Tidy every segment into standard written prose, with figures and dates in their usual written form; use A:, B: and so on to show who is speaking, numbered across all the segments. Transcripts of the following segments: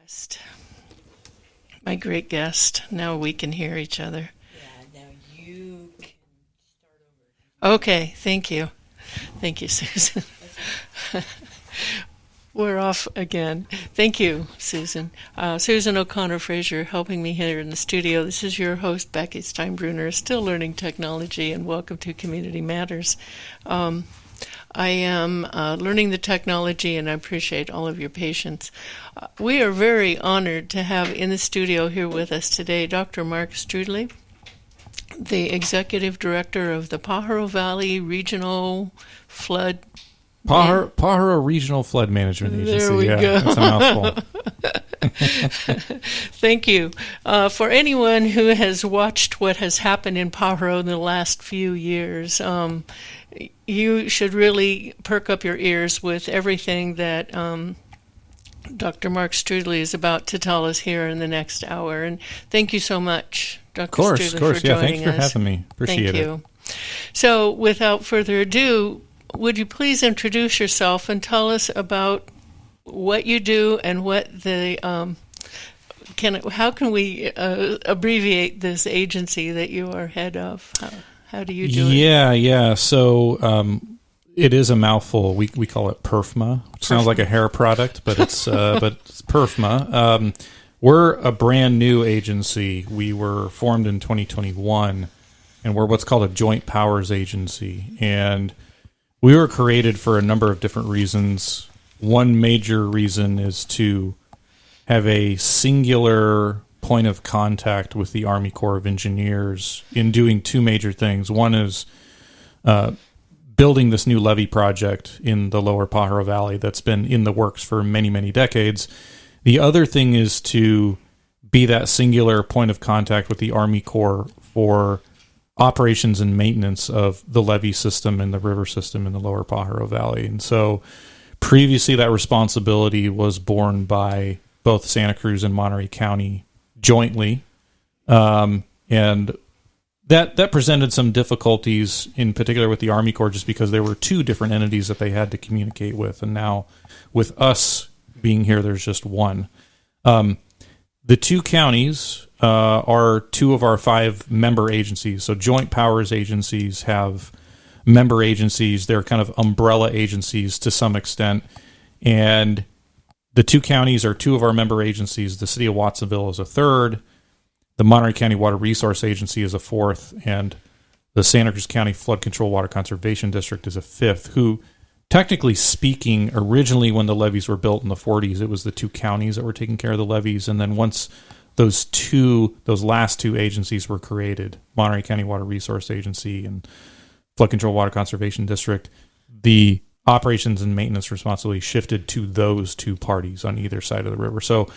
A: guest. My great guest. Now we can hear each other.
B: Yeah, now you can start over.
A: Okay, thank you. Thank you, Susan. We're off again. Thank you, Susan. Susan O'Connor-Fraser helping me here in the studio. This is your host, Becky Steinbrunner, still learning technology, and welcome to Community Matters. I am learning the technology, and I appreciate all of your patience. We are very honored to have in the studio here with us today Dr. Mark Strudley, the Executive Director of the Pajaro Valley Regional Flood
C: Pajaro Regional Flood Management Agency.
A: There we go.
C: That's a mouthful.
A: Thank you. For anyone who has watched what has happened in Pajaro in the last few years, you should really perk up your ears with everything that Dr. Mark Strudley is about to tell us here in the next hour. And thank you so much, Dr. Strudley,
C: Of course.
A: for joining us.
C: Thanks for having me. Appreciate it.
A: Thank you. So, without further ado, would you please introduce yourself and tell us about what you do and what the how can we abbreviate this agency that you are head of? How do you do it?
C: Yeah. So it is a mouthful. We call it PERFMA, which sounds like a hair product, but it's PERFMA. We're a brand new agency. We were formed in 2021, and we're what's called a joint powers agency. And we were created for a number of different reasons. One major reason is to have a singular point of contact with the Army Corps of Engineers in doing two major things. One is building this new levee project in the lower Pajaro Valley that's been in the works for many, many decades. The other thing is to be that singular point of contact with the Army Corps for operations and maintenance of the levee system and the river system in the lower Pajaro Valley. And so previously that responsibility was borne by both Santa Cruz and Monterey County jointly. And that presented some difficulties, in particular with the Army Corps, just because there were two different entities that they had to communicate with. And now with us being here, there's just one. The two counties are two of our 5 member agencies. So joint powers agencies have member agencies. They're kind of umbrella agencies to some extent. And the two counties are 2 of our member agencies. The city of Watsonville is a 3rd. The Monterey County Water Resource Agency is a 4th. And the Santa Cruz County Flood Control Water Conservation District is a 5th, who, technically speaking, originally when the levees were built in the 40s, it was the 2 counties that were taking care of the levees. And then once those last 2 agencies were created, Monterey County Water Resource Agency and Flood Control Water Conservation District, the operations and maintenance responsibility shifted to those 2 parties on either side of the river. So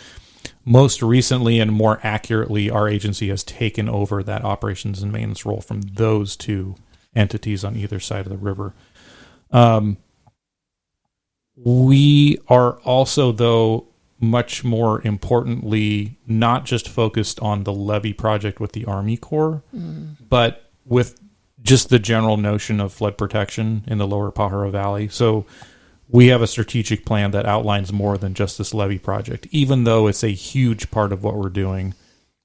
C: most recently and more accurately, our agency has taken over that operations and maintenance role from those 2 entities on either side of the river. We are also, though, much more importantly, not just focused on the levee project with the Army Corps, but with just the general notion of flood protection in the lower Pajaro Valley. So we have a strategic plan that outlines more than just this levee project, even though it's a huge part of what we're doing.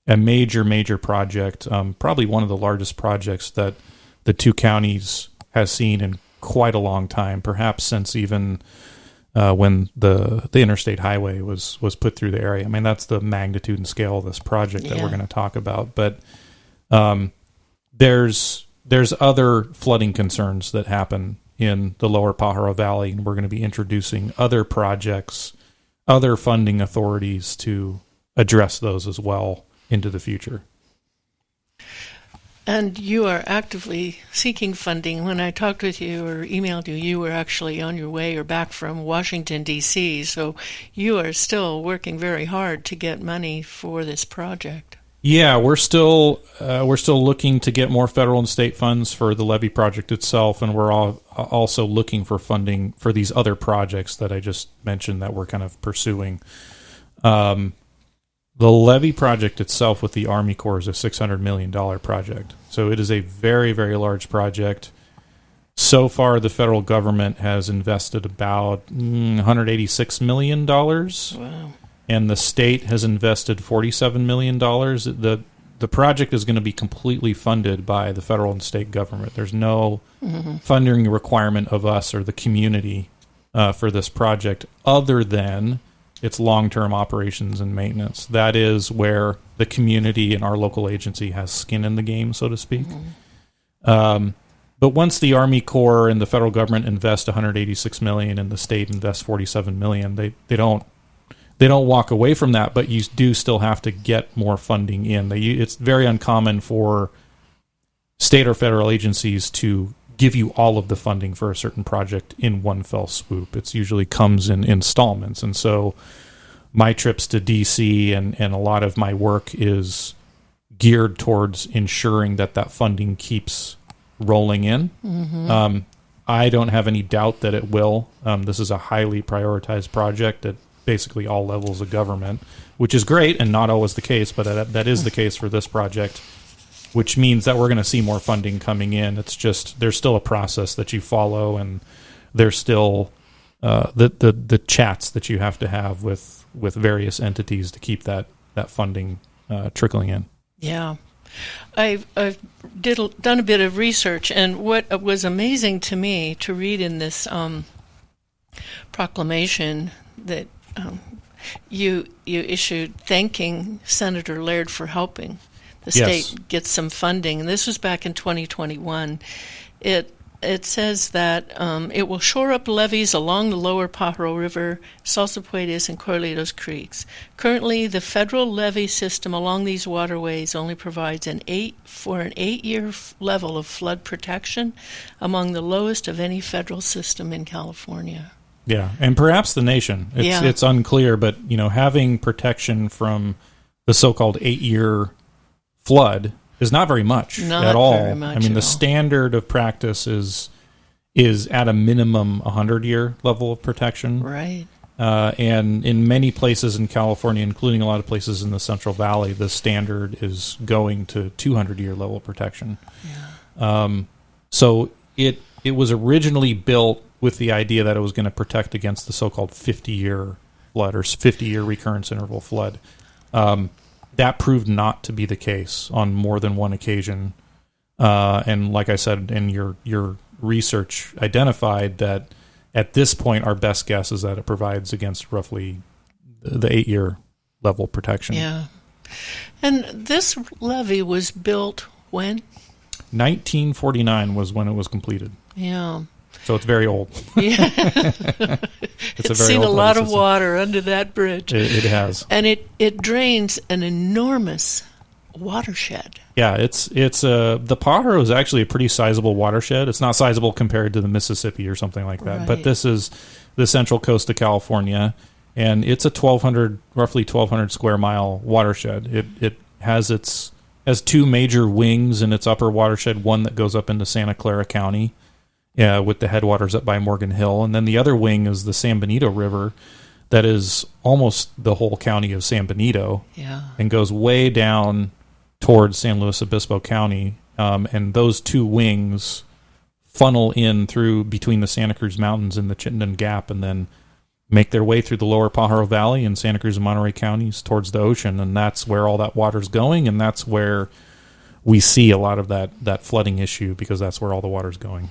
C: A major, major project, probably one of the largest projects that the 2 counties has seen in quite a long time, perhaps since even when the interstate highway was put through the area. I mean, that's the magnitude and scale of this project that we're going to talk about. But there's other flooding concerns that happen in the lower Pajaro Valley, and we're going to be introducing other projects, other funding authorities to address those as well into the future.
A: And you are actively seeking funding. When I talked with you or emailed you, you were actually on your way or back from Washington, D.C., so you are still working very hard to get money for this project.
C: Yeah, we're still looking to get more federal and state funds for the levee project itself, and we're also looking for funding for these other projects that I just mentioned that we're kind of pursuing. The levee project itself with the Army Corps is a $600 million project. So it is a very, very large project. So far, the federal government has invested about $186 million.
A: Wow.
C: and the state has invested $47 million. The project is going to be completely funded by the federal and state government. There's no funding requirement of us or the community for this project other than its long-term operations and maintenance. That is where the community and our local agency has skin in the game, so to speak. But once the Army Corps and the federal government invest $186 million and the state invests $47 million, they don't walk away from that, but you do still have to get more funding in. It's very uncommon for state or federal agencies to give you all of the funding for a certain project in one fell swoop. It usually comes in installments. And so my trips to D.C. and a lot of my work is geared towards ensuring that funding keeps rolling in. I don't have any doubt that it will. This is a highly prioritized project at basically all levels of government, which is great and not always the case, but that is the case for this project, which means that we're going to see more funding coming in. It's just there's still a process that you follow, and there's still the chats that you have to have with various entities to keep that funding trickling in.
A: Yeah. I've done a bit of research, and what was amazing to me to read in this proclamation that you issued thanking Senator Laird for helping the state get some funding, and this was back in 2021. It says that it will shore up levees along the lower Pajaro River, Salsapuedes, and Corralitos Creeks. Currently, the federal levee system along these waterways only provides an 8-year level of flood protection, among the lowest of any federal system in California.
C: Yeah, and perhaps the nation. It's unclear, but having protection from the so-called 8-year flood is not very much at all.
A: Very much
C: I mean, the standard of practice is at a minimum 100-year level of protection.
A: Right.
C: And in many places in California, including a lot of places in the Central Valley, the standard is going to 200-year level of protection. Yeah. So it was originally built with the idea that it was going to protect against the so-called 50-year flood or 50-year recurrence interval flood. That proved not to be the case on more than one occasion. And like I said, in your research identified that at this point, our best guess is that it provides against roughly the 8-year level protection.
A: Yeah. And this levee was built when?
C: 1949 was when it was completed.
A: Yeah.
C: So it's very old.
A: Yeah.
C: It's
A: seen a lot of water under that bridge.
C: It has.
A: And it drains an enormous watershed.
C: Yeah, the Pajaro is actually a pretty sizable watershed. It's not sizable compared to the Mississippi or something like that. Right. But this is the central coast of California, and it's a roughly 1,200 square mile watershed. It has two major wings in its upper watershed, one that goes up into Santa Clara County, with the headwaters up by Morgan Hill. And then the other wing is the San Benito River that is almost the whole county of San Benito and goes way down towards San Luis Obispo County. And those two wings funnel in through between the Santa Cruz Mountains and the Chittenden Gap and then make their way through the lower Pajaro Valley in Santa Cruz and Monterey counties towards the ocean. And that's where all that water's going, and that's where we see a lot of that flooding issue because that's where all the water's going.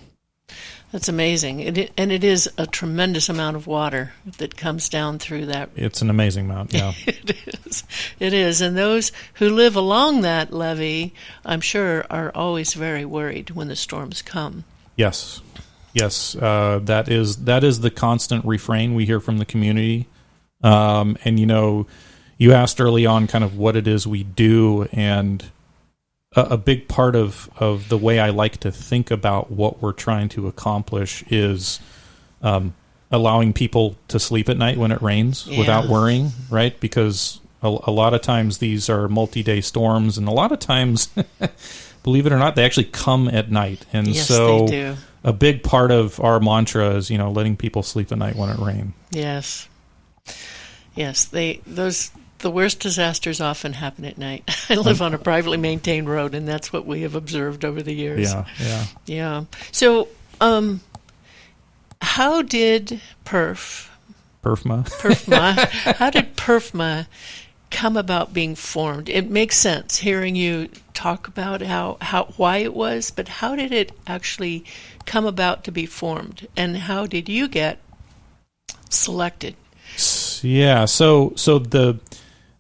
A: That's amazing. It is a tremendous amount of water that comes down through that.
C: It's an amazing amount, yeah.
A: It is. And those who live along that levee, I'm sure, are always very worried when the storms come. Yes.
C: That is the constant refrain we hear from the community. And, you asked early on kind of what it is we do, and a big part of the way I like to think about what we're trying to accomplish is allowing people to sleep at night when it rains without worrying, right? Because a lot of times these are multi-day storms, and a lot of times, believe it or not, they actually come at night. And
A: yes,
C: so
A: they do.
C: A big part of our mantra is, letting people sleep at night when it rains.
A: Yes, the worst disasters often happen at night. I live on a privately maintained road, and that's what we have observed over the years. Yeah. So, how did PERF
C: PERFMA.
A: PERFMA. How did PERFMA come about being formed? It makes sense hearing you talk about why it was, but how did it actually come about to be formed, and how did you get selected?
C: Yeah, so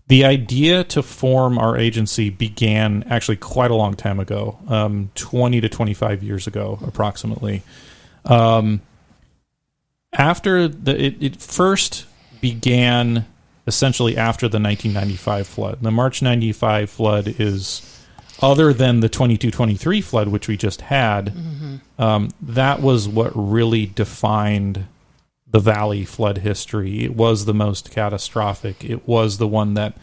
C: the idea to form our agency began actually quite a long time ago, 20 to 25 years ago, approximately. After it first began essentially after the 1995 flood. The March 95 flood is, other than the 22-23 flood, which we just had, that was what really defined the valley flood history. It was the most catastrophic. It was the one that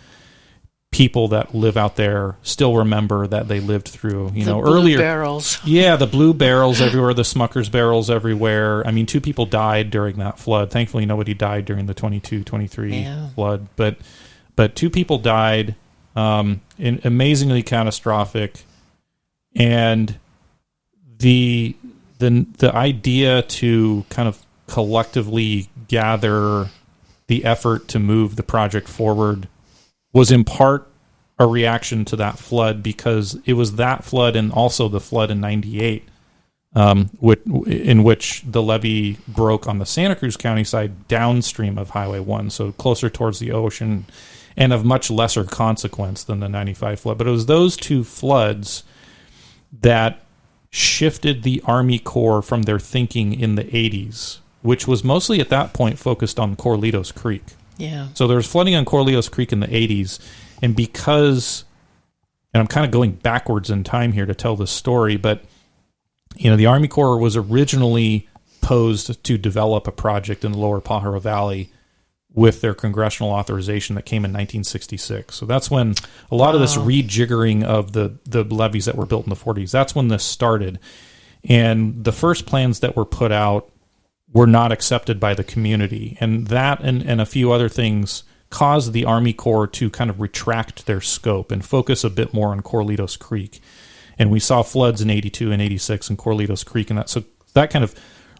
C: people that live out there still remember that they lived through. You know,
A: blue
C: earlier
A: barrels.
C: Yeah, the blue barrels everywhere, the Smucker's barrels everywhere. I mean, 2 people died during that flood. Thankfully, nobody died during the 22-23 flood, but 2 people died. Amazingly catastrophic, and the idea to kind of collectively gather the effort to move the project forward was in part a reaction to that flood, because it was that flood and also the flood in 98 in which the levee broke on the Santa Cruz County side downstream of Highway 1, so closer towards the ocean and of much lesser consequence than the 95 flood. But it was those 2 floods that shifted the Army Corps from their thinking in the 80s, which was mostly at that point focused on Corlitos Creek.
A: Yeah.
C: So there was flooding on Corlitos Creek in the 80s, and because, and I'm kind of going backwards in time here to tell this story, but you know, the Army Corps was originally posed to develop a project in the lower Pajaro Valley with their congressional authorization that came in 1966. So that's when a lot of this rejiggering of the levees that were built in the 40s, that's when this started. And the first plans that were put out were not accepted by the community. And that and a few other things caused the Army Corps to kind of retract their scope and focus a bit more on Corlitos Creek. And we saw floods in 82 and 86 in Corlitos Creek, and that kind of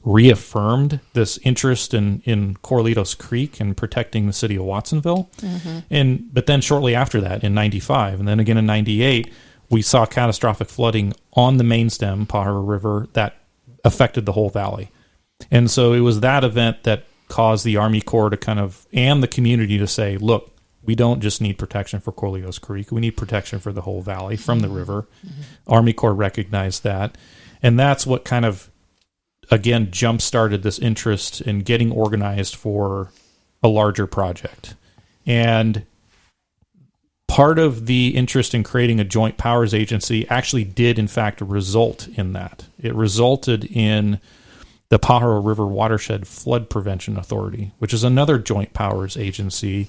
C: reaffirmed this interest in Corlitos Creek and protecting the city of Watsonville. But then shortly after that, in 95, and then again in 98, we saw catastrophic flooding on the main stem, Pajaro River, that affected the whole valley. And so it was that event that caused the Army Corps to kind of, and the community to say, look, we don't just need protection for Corlitos Creek. We need protection for the whole valley from the river. Army Corps recognized that. And that's what kind of, again, jump-started this interest in getting organized for a larger project. And part of the interest in creating a joint powers agency actually did, in fact, result in that. It resulted in the Pajaro River Watershed Flood Prevention Authority, which is another joint powers agency.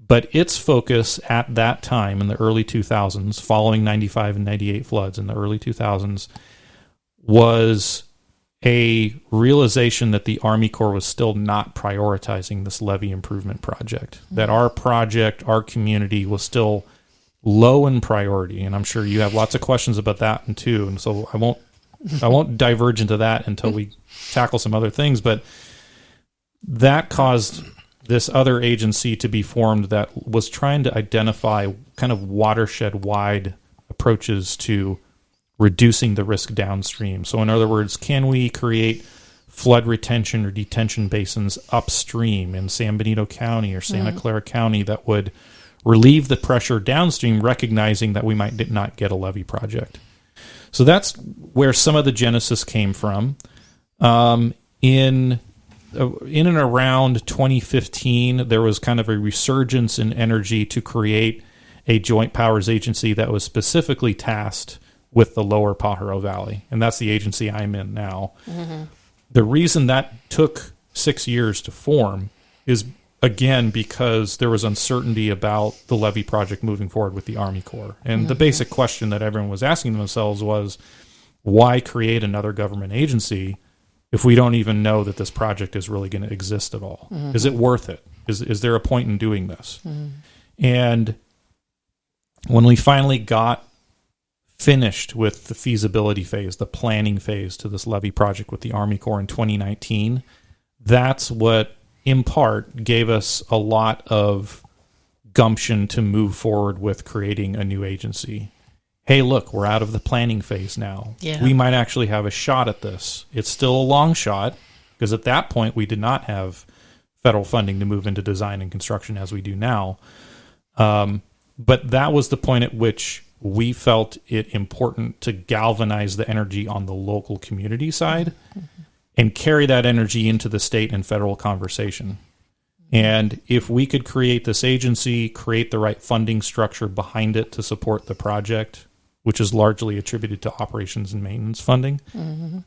C: But its focus at that time in the early 2000s, following 95 and 98 floods in the early 2000s, was a realization that the Army Corps was still not prioritizing this levee improvement project, that our project, our community, was still low in priority. And I'm sure you have lots of questions about that too. And so I won't diverge into that until we tackle some other things. But that caused this other agency to be formed that was trying to identify kind of watershed-wide approaches to reducing the risk downstream. So in other words, can we create flood retention or detention basins upstream in San Benito County or Santa Clara County that would relieve the pressure downstream, recognizing that we might not get a levee project? So that's where some of the genesis came from. In and around 2015, there was kind of a resurgence in energy to create a joint powers agency that was specifically tasked with the lower Pajaro Valley, and that's the agency I'm in now. The reason that took 6 years to form is, again, because there was uncertainty about the levee project moving forward with the Army Corps. And the basic question that everyone was asking themselves was, why create another government agency if we don't even know that this project is really going to exist at all? Is it worth it? Is there a point in doing this? And when we finally got finished with the feasibility phase, the planning phase to this levee project with the Army Corps in 2019, that's what in part, gave us a lot of gumption to move forward with creating a new agency. Hey, look, we're out of the planning phase now.
A: Yeah.
C: We might actually have a shot at this. It's still a long shot, because at that point we did not have federal funding to move into design and construction as we do now. But that was the point at which we felt it important to galvanize the energy on the local community side and carry that energy into the state and federal conversation. And if we could create this agency, create the right funding structure behind it to support the project, which is largely attributed to operations and maintenance funding,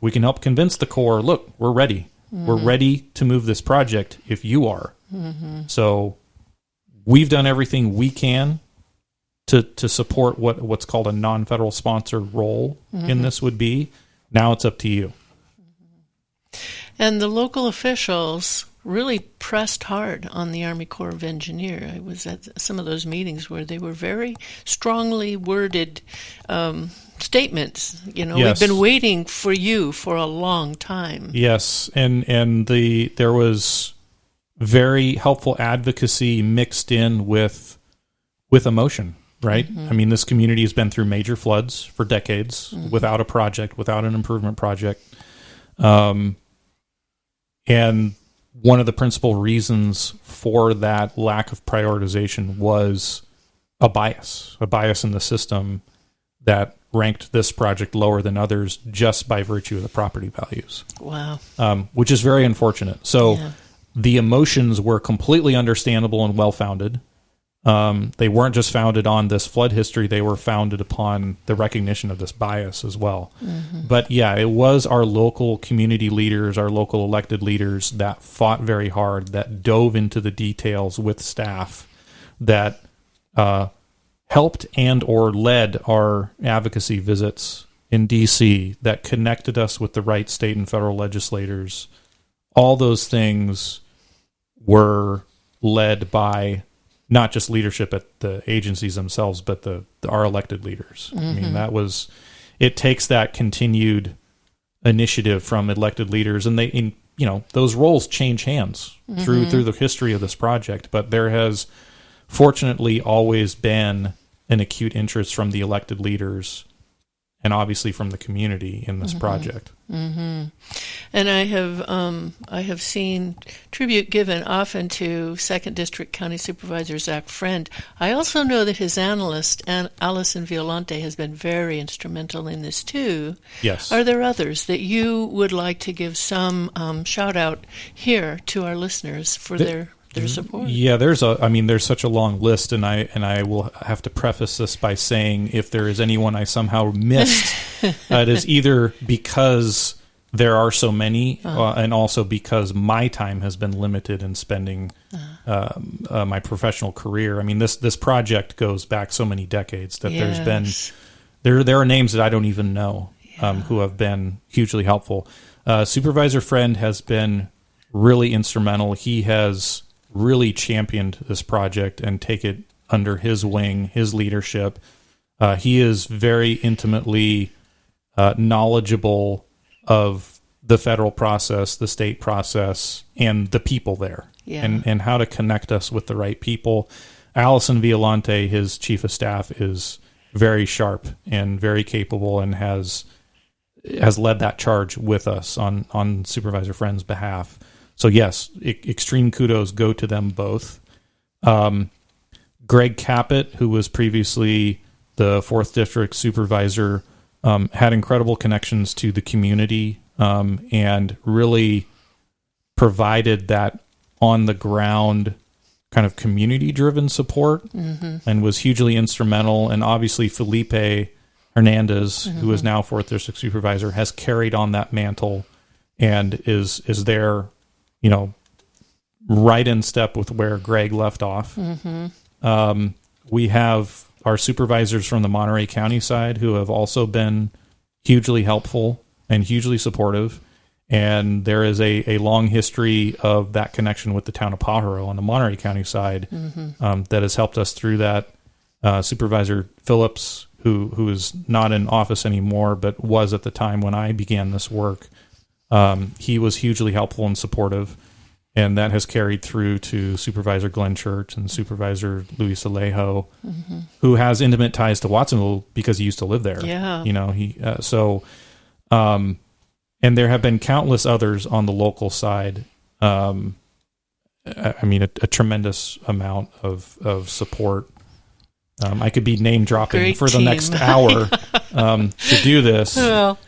C: we can help convince the Corps, look, we're ready. We're ready to move this project if you are. So we've done everything we can to support what's called a non-federal sponsor role in this would be. Now it's up to you.
A: And the local officials really pressed hard on the Army Corps of Engineers. I was at some of those meetings where they were very strongly worded statements. You know,
C: Yes.
A: We've been waiting for you for a long time.
C: Yes, and there was very helpful advocacy mixed in with emotion, right? I mean, this community has been through major floods for decades without a project, without an improvement project. And one of the principal reasons for that lack of prioritization was a bias in the system that ranked this project lower than others just by virtue of the property values.
A: Wow.
C: Which is very unfortunate. So the emotions were completely understandable and well-founded. They weren't just founded on this flood history, they were founded upon the recognition of this bias as well. But yeah, it was our local community leaders, our local elected leaders that fought very hard, that dove into the details with staff, that helped and or led our advocacy visits in D.C., that connected us with the right state and federal legislators. All those things were led by not just leadership at the agencies themselves, but our elected leaders. I mean, it takes that continued initiative from elected leaders, and those roles change hands through the history of this project. But there has fortunately always been an acute interest from the elected leaders and obviously from the community in this project.
A: And I have seen tribute given often to 2nd District County Supervisor Zach Friend. I also know that his analyst, Allison Violante, has been very instrumental in this too.
C: Yes.
A: Are there others that you would like to give some shout out here to our listeners for their support?
C: Yeah, there's such a long list, and I will have to preface this by saying if there is anyone I somehow missed, it is either because there are so many, and also because my time has been limited in spending my professional career. I mean, this project goes back so many decades that there's been there are names that I don't even know who have been hugely helpful. Supervisor Friend has been really instrumental. He has really championed this project and take it under his wing, his leadership. He is very intimately knowledgeable of the federal process, the state process, and the people there, and how to connect us with the right people. Allison Violante, his chief of staff, is very sharp and very capable and has led that charge with us on Supervisor Friend's behalf. So yes, extreme kudos go to them both. Greg Caput, who was previously the 4th District Supervisor, had incredible connections to the community and really provided that on-the-ground kind of community-driven support and was hugely instrumental. And obviously Felipe Hernandez, who is now 4th District Supervisor, has carried on that mantle and is there, right in step with where Greg left off. We have our supervisors from the Monterey County side who have also been hugely helpful and hugely supportive. And there is a long history of that connection with the town of Pajaro on the Monterey County side that has helped us through that. Supervisor Phillips, who is not in office anymore, but was at the time when I began this work, he was hugely helpful and supportive. And that has carried through to Supervisor Glenn Church and Supervisor Luis Alejo, who has intimate ties to Watsonville because he used to live there.
A: Yeah.
C: And there have been countless others on the local side. A tremendous amount of support. I could be name dropping
A: Great
C: for the
A: team.
C: next hour to do this.
A: Well,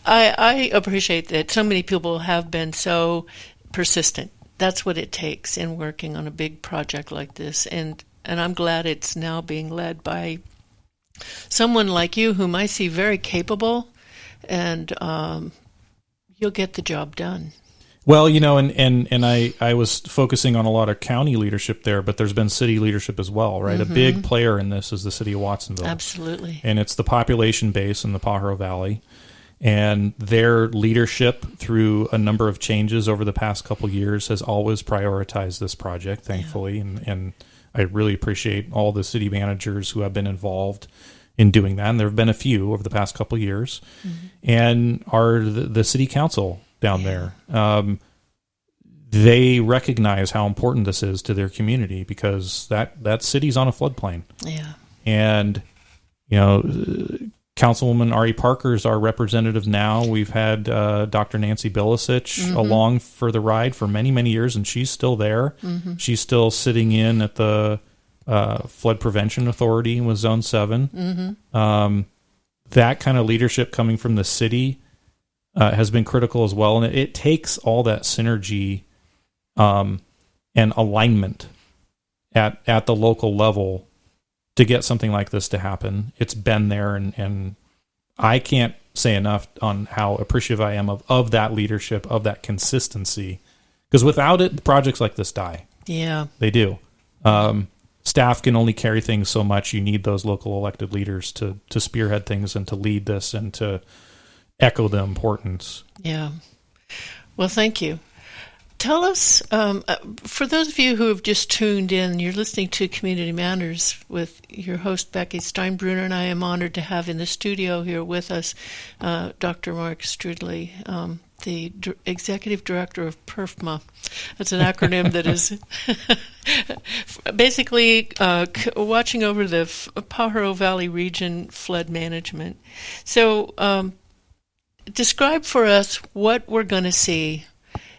A: I appreciate that so many people have been so persistent. That's what it takes in working on a big project like this. And I'm glad it's now being led by someone like you, whom I see very capable, and you'll get the job done.
C: Well, and I was focusing on a lot of county leadership there, but there's been city leadership as well, right? A big player in this is the city of Watsonville.
A: Absolutely.
C: And it's the population base in the Pajaro Valley. And their leadership through a number of changes over the past couple of years has always prioritized this project, thankfully. Yeah. And I really appreciate all the city managers who have been involved in doing that. And there have been a few over the past couple of years. And the city council down there. They recognize how important this is to their community because that city's on a floodplain.
A: Yeah.
C: And, Councilwoman Ari Parker is our representative now. We've had Dr. Nancy Bilasich along for the ride for many, many years, and she's still there. She's still sitting in at the Flood Prevention Authority with Zone 7. That kind of leadership coming from the city has been critical as well. And it takes all that synergy and alignment at the local level to get something like this to happen. It's been there, and I can't say enough on how appreciative I am of that leadership, of that consistency. Because without it, projects like this die. Yeah. They do. Staff can only carry things so much. You need those local elected leaders to spearhead things and to lead this and to echo the importance.
A: Yeah. Well, thank you. Tell us, for those of you who have just tuned in, you're listening to Community Matters with your host, Becky Steinbrunner, and I am honored to have in the studio here with us Dr. Mark Strudley, the Executive Director of PERFMA. That's an acronym that is basically watching over the Pajaro Valley region flood management. So describe for us what we're going to see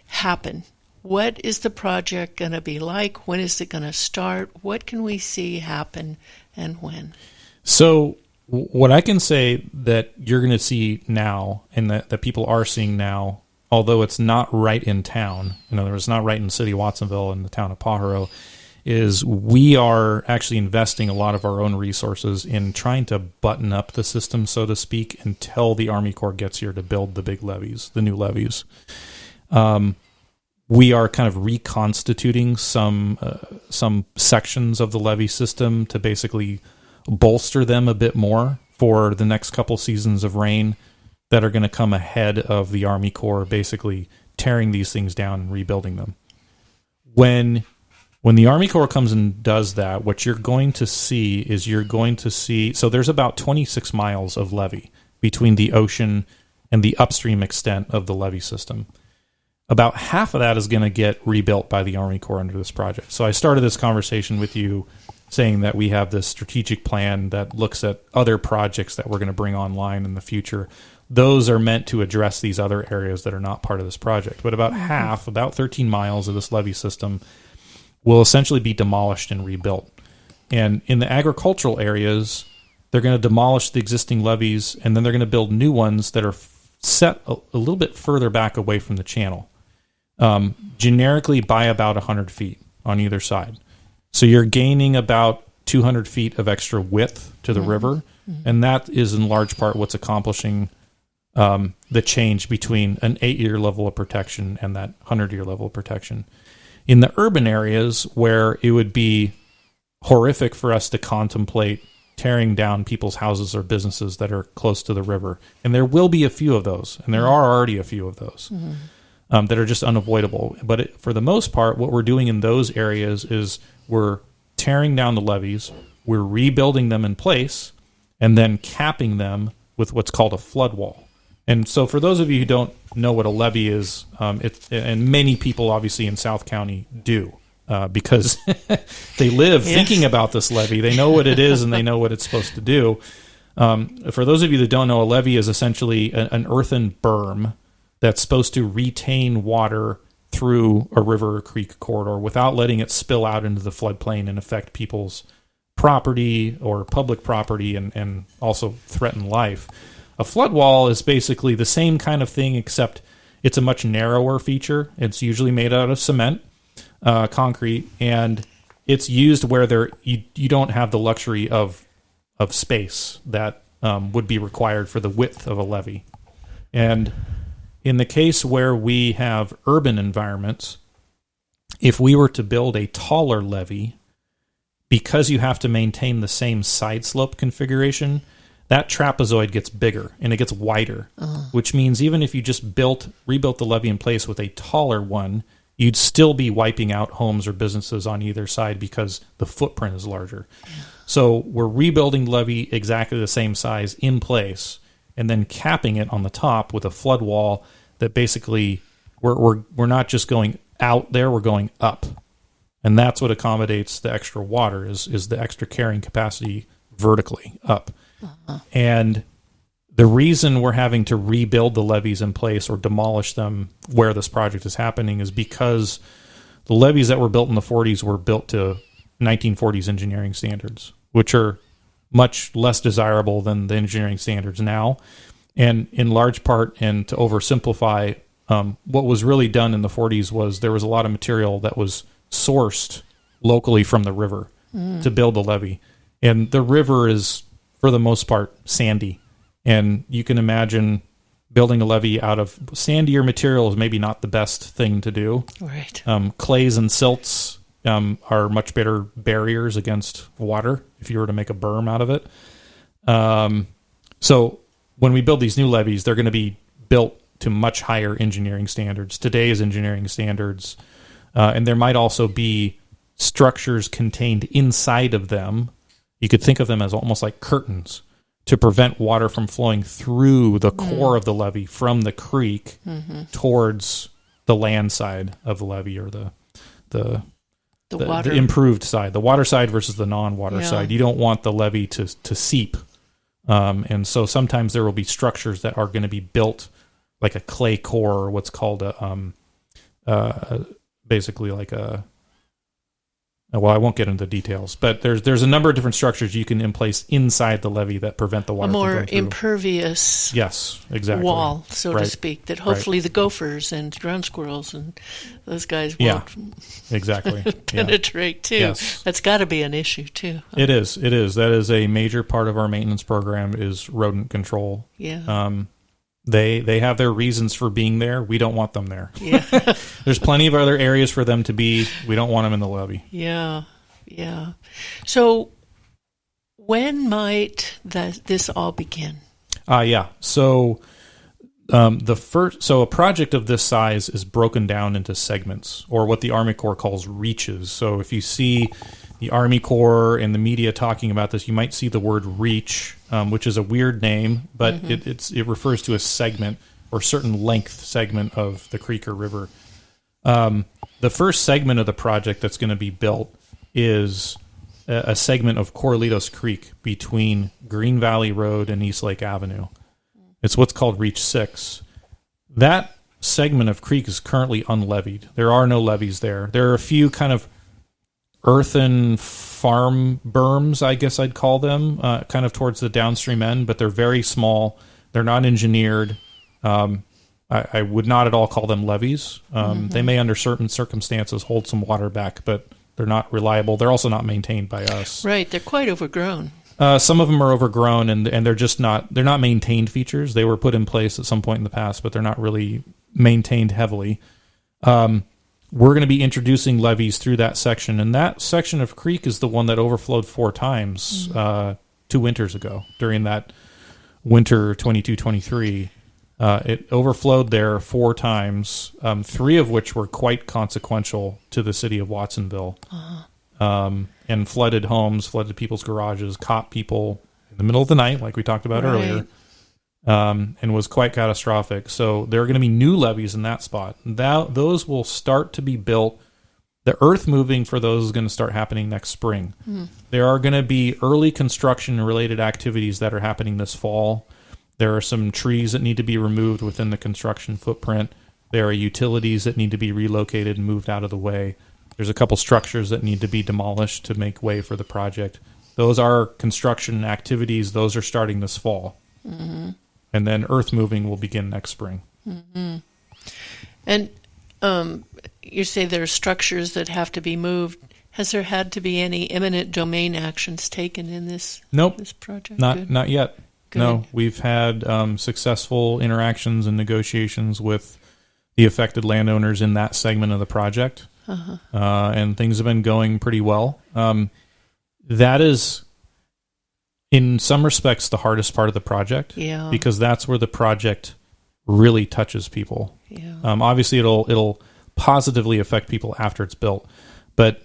A: happen. What is the project going to be like? When is it going to start? What can we see happen and when?
C: So what I can say that you're going to see now and that people are seeing now, although it's not right in town, in other words, not right in the city of Watsonville and the town of Pajaro, is we are actually investing a lot of our own resources in trying to button up the system, so to speak, until the Army Corps gets here to build the big levees, the new levees. We are kind of reconstituting some sections of the levee system to basically bolster them a bit more for the next couple seasons of rain that are going to come ahead of the Army Corps basically tearing these things down and rebuilding them. When the Army Corps comes and does that, what you're going to see is so there's about 26 miles of levee between the ocean and the upstream extent of the levee system. About half of that is going to get rebuilt by the Army Corps under this project. So I started this conversation with you saying that we have this strategic plan that looks at other projects that we're going to bring online in the future. Those are meant to address these other areas that are not part of this project. But about half, about 13 miles of this levee system will essentially be demolished and rebuilt. And in the agricultural areas, they're going to demolish the existing levees, and then they're going to build new ones that are set a little bit further back away from the channel. Generically by about 100 feet on either side. So you're gaining about 200 feet of extra width to the river, and that is in large part what's accomplishing the change between an 8-year level of protection and that 100-year level of protection. In the urban areas where it would be horrific for us to contemplate tearing down people's houses or businesses that are close to the river, and there will be a few of those, and there are already a few of those. That are just unavoidable. But for the most part, what we're doing in those areas is we're tearing down the levees, we're rebuilding them in place, and then capping them with what's called a flood wall. And so for those of you who don't know what a levee is, and many people obviously in South County do, because they live thinking about this levee. They know what it is and they know what it's supposed to do. For those of you that don't know, a levee is essentially an earthen berm that's supposed to retain water through a river or creek corridor without letting it spill out into the floodplain and affect people's property or public property and also threaten life. A flood wall is basically the same kind of thing, except it's a much narrower feature. It's usually made out of cement, concrete, and it's used where you don't have the luxury of space that would be required for the width of a levee. And in the case where we have urban environments, if we were to build a taller levee, because you have to maintain the same side slope configuration, that trapezoid gets bigger and it gets wider, which means even if you just rebuilt the levee in place with a taller one, you'd still be wiping out homes or businesses on either side because the footprint is larger. Yeah. So we're rebuilding the levee exactly the same size in place and then capping it on the top with a flood wall that basically we're not just going out there, we're going up. And that's what accommodates the extra water is the extra carrying capacity vertically up. And the reason we're having to rebuild the levees in place or demolish them where this project is happening is because the levees that were built in the 40s were built to 1940s engineering standards, which are much less desirable than the engineering standards now. And in large part, and to oversimplify, what was really done in the 40s was there was a lot of material that was sourced locally from the river to build the levee. And the river is, for the most part, sandy. And you can imagine building a levee out of sandier material is maybe not the best thing to do.
A: Right.
C: Clays and silts are much better barriers against water if you were to make a berm out of it. So when we build these new levees, they're going to be built to much higher engineering standards, today's engineering standards. And there might also be structures contained inside of them. You could think of them as almost like curtains to prevent water from flowing through the core of the levee from the creek towards the land side of the levee, or the improved side, the water side versus the non-water side. You don't want the levee to seep. And so sometimes there will be structures that are going to be built like a clay core, or what's called basically like well, I won't get into the details, but there's a number of different structures you can in place inside the levee that prevent the water from going through. A more
A: impervious wall, so to speak, that hopefully the gophers and ground squirrels and those guys won't penetrate too. Yes. That's got to be an issue too.
C: It is. That is a major part of our maintenance program is rodent control.
A: Yeah.
C: They have their reasons for being there. We don't want them there.
A: Yeah.
C: There's plenty of other areas for them to be. We don't want them in the levee.
A: Yeah. So when might this all begin?
C: So a project of this size is broken down into segments, or what the Army Corps calls reaches. So if you see the Army Corps and the media talking about this, you might see the word reach, which is a weird name, but it refers to a segment or certain length segment of the creek or river. The first segment of the project that's going to be built is a segment of Corralitos Creek between Green Valley Road and East Lake Avenue. It's what's called Reach 6. That segment of creek is currently unlevied. There are no levees there. There are a few kind of earthen farm berms, I guess I'd call them, kind of towards the downstream end, but they're very small. They're not engineered. I would not at all call them levees. They may, under certain circumstances, hold some water back, but they're not reliable. They're also not maintained by us.
A: Right, they're quite overgrown.
C: Some of them are overgrown, and they're just not maintained features. They were put in place at some point in the past, but they're not really maintained heavily. We're going to be introducing levees through that section, and that section of creek is the one that overflowed 4 times 2 winters ago during that winter 22-23. It overflowed there 4 times, 3 of which were quite consequential to the city of Watsonville, and flooded homes, flooded people's garages, caught people in the middle of the night, like we talked about earlier. and was quite catastrophic. So there are going to be new levees in that spot. Those will start to be built. The earth moving for those is going to start happening next spring. There are going to be early construction-related activities that are happening this fall. There are some trees that need to be removed within the construction footprint. There are utilities that need to be relocated and moved out of the way. There's a couple structures that need to be demolished to make way for the project. Those are construction activities. Those are starting this fall. And then earth moving will begin next spring.
A: And you say there are structures that have to be moved. Has there had to be any eminent domain actions taken in this this project?
C: Not yet.
A: Good.
C: No, we've had successful interactions and negotiations with the affected landowners in that segment of the project, and things have been going pretty well. That is, in some respects, the hardest part of the project, because that's where the project really touches people. Obviously, it'll positively affect people after it's built, but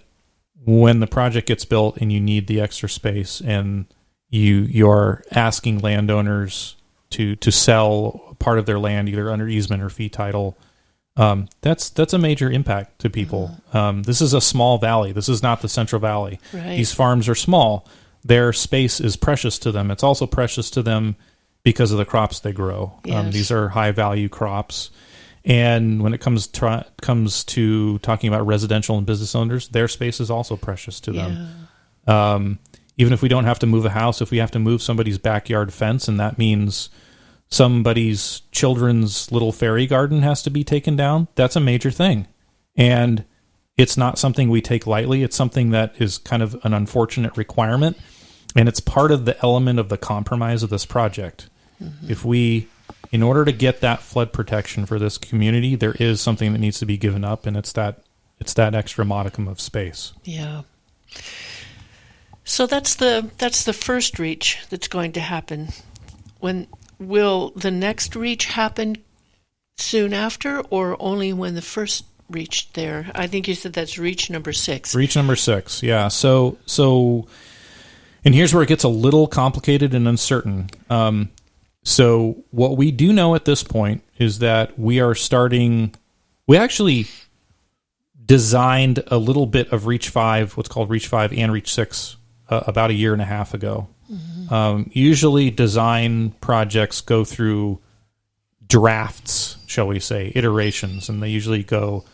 C: when the project gets built and you need the extra space and you're asking landowners to sell part of their land either under easement or fee title, that's a major impact to people. This is a small valley. This is not the Central Valley.
A: Right.
C: These farms are small. Their space is precious to them. It's also precious to them because of the crops they grow.
A: Yes.
C: These are high value crops. And when it comes to talking about residential and business owners, their space is also precious to them. Even if we don't have to move a house, if we have to move somebody's backyard fence, and that means somebody's children's little fairy garden has to be taken down, that's a major thing. And it's not something we take lightly. It's something that is kind of an unfortunate requirement. And it's part of the element of the compromise of this project. In order to get that flood protection for this community, there is something that needs to be given up, and it's that extra modicum of space.
A: Yeah. So that's the first reach that's going to happen. When will the next reach happen soon after, or only when the first reached there? I think you said that's reach number 6.
C: Reach number 6, yeah. So, and here's where it gets a little complicated and uncertain. So what we do know at this point is that we actually designed a little bit of Reach 5, what's called Reach 5 and Reach 6, about a year and a half ago. Usually design projects go through drafts, shall we say, iterations, and they usually go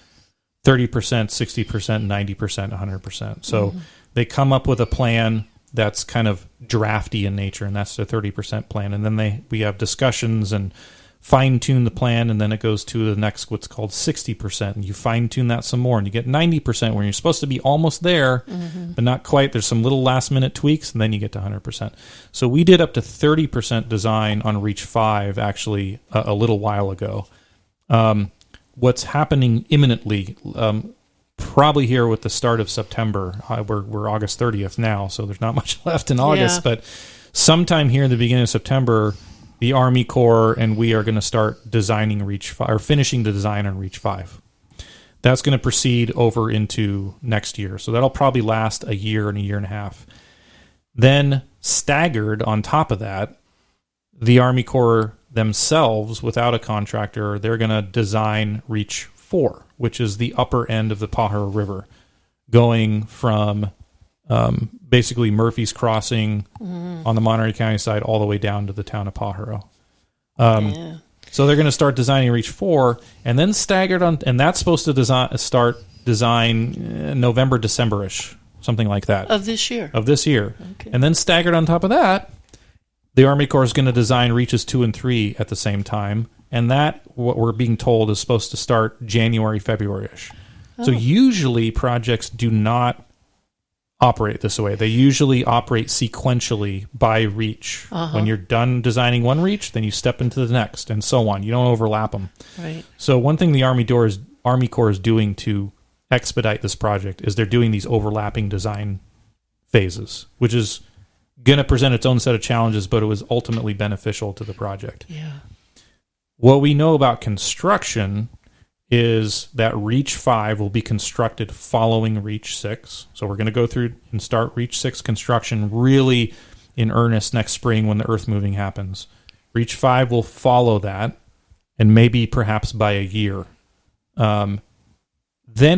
C: 30%, 60%, 90%, 100%. So they come up with a plan that's kind of drafty in nature, and that's the 30% plan. And then we have discussions and fine-tune the plan, and then it goes to the next, what's called 60%, and you fine-tune that some more, and you get 90% where you're supposed to be almost there, but not quite. There's some little last-minute tweaks, and then you get to 100%. So we did up to 30% design on Reach 5, actually, a little while ago. What's happening imminently, probably here with the start of September. We're August 30th now, so there's not much left in August, but sometime here in the beginning of September, the Army Corps and we are going to start designing Reach 5, or finishing the design on Reach 5. That's going to proceed over into next year, so that'll probably last a year and a half. Then, staggered on top of that, the Army Corps themselves, without a contractor, they're going to design Reach 4, which is the upper end of the Pajaro River, going from basically Murphy's Crossing on the Monterey County side all the way down to the town of Pajaro. So they're going to start designing Reach 4, and then staggered on, and that's supposed to start design November, December-ish, something like that.
A: Of this year.
C: Okay. And then staggered on top of that, the Army Corps is going to design Reaches 2 and 3 at the same time. And that, what we're being told, is supposed to start January, February-ish. So usually projects do not operate this way. They usually operate sequentially by reach. When you're done designing one reach, then you step into the next, and so on. You don't overlap them.
A: Right.
C: So one thing the Army Corps is doing to expedite this project is they're doing these overlapping design phases, which is going to present its own set of challenges, but it was ultimately beneficial to the project.
A: Yeah.
C: What we know about construction is that Reach 5 will be constructed following Reach 6. So we're going to go through and start Reach 6 construction really in earnest next spring when the earth moving happens. Reach 5 will follow that, and maybe perhaps by a year. Then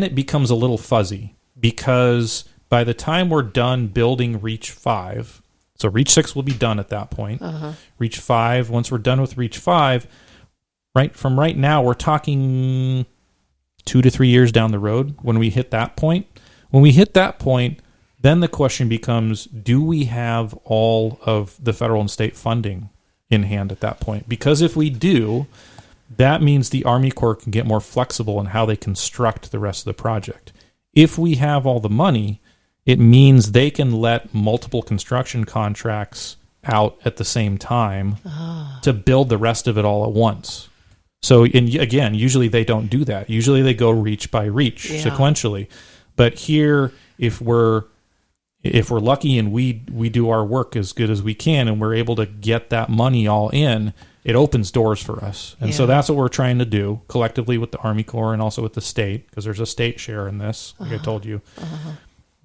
C: it becomes a little fuzzy, because by the time we're done building Reach 5, so Reach 6 will be done at that point. Reach 5, once we're done with Reach 5, right now, we're talking 2 to 3 years down the road when we hit that point. When we hit that point, then the question becomes, do we have all of the federal and state funding in hand at that point? Because if we do, that means the Army Corps can get more flexible in how they construct the rest of the project. If we have all the money, it means they can let multiple construction contracts out at the same time to build the rest of it all at once. So, and again, usually they don't do that. Usually they go reach by reach sequentially. But here, if we're lucky and we do our work as good as we can and we're able to get that money all in, it opens doors for us. And so that's what we're trying to do collectively with the Army Corps and also with the state, because there's a state share in this, like I told you.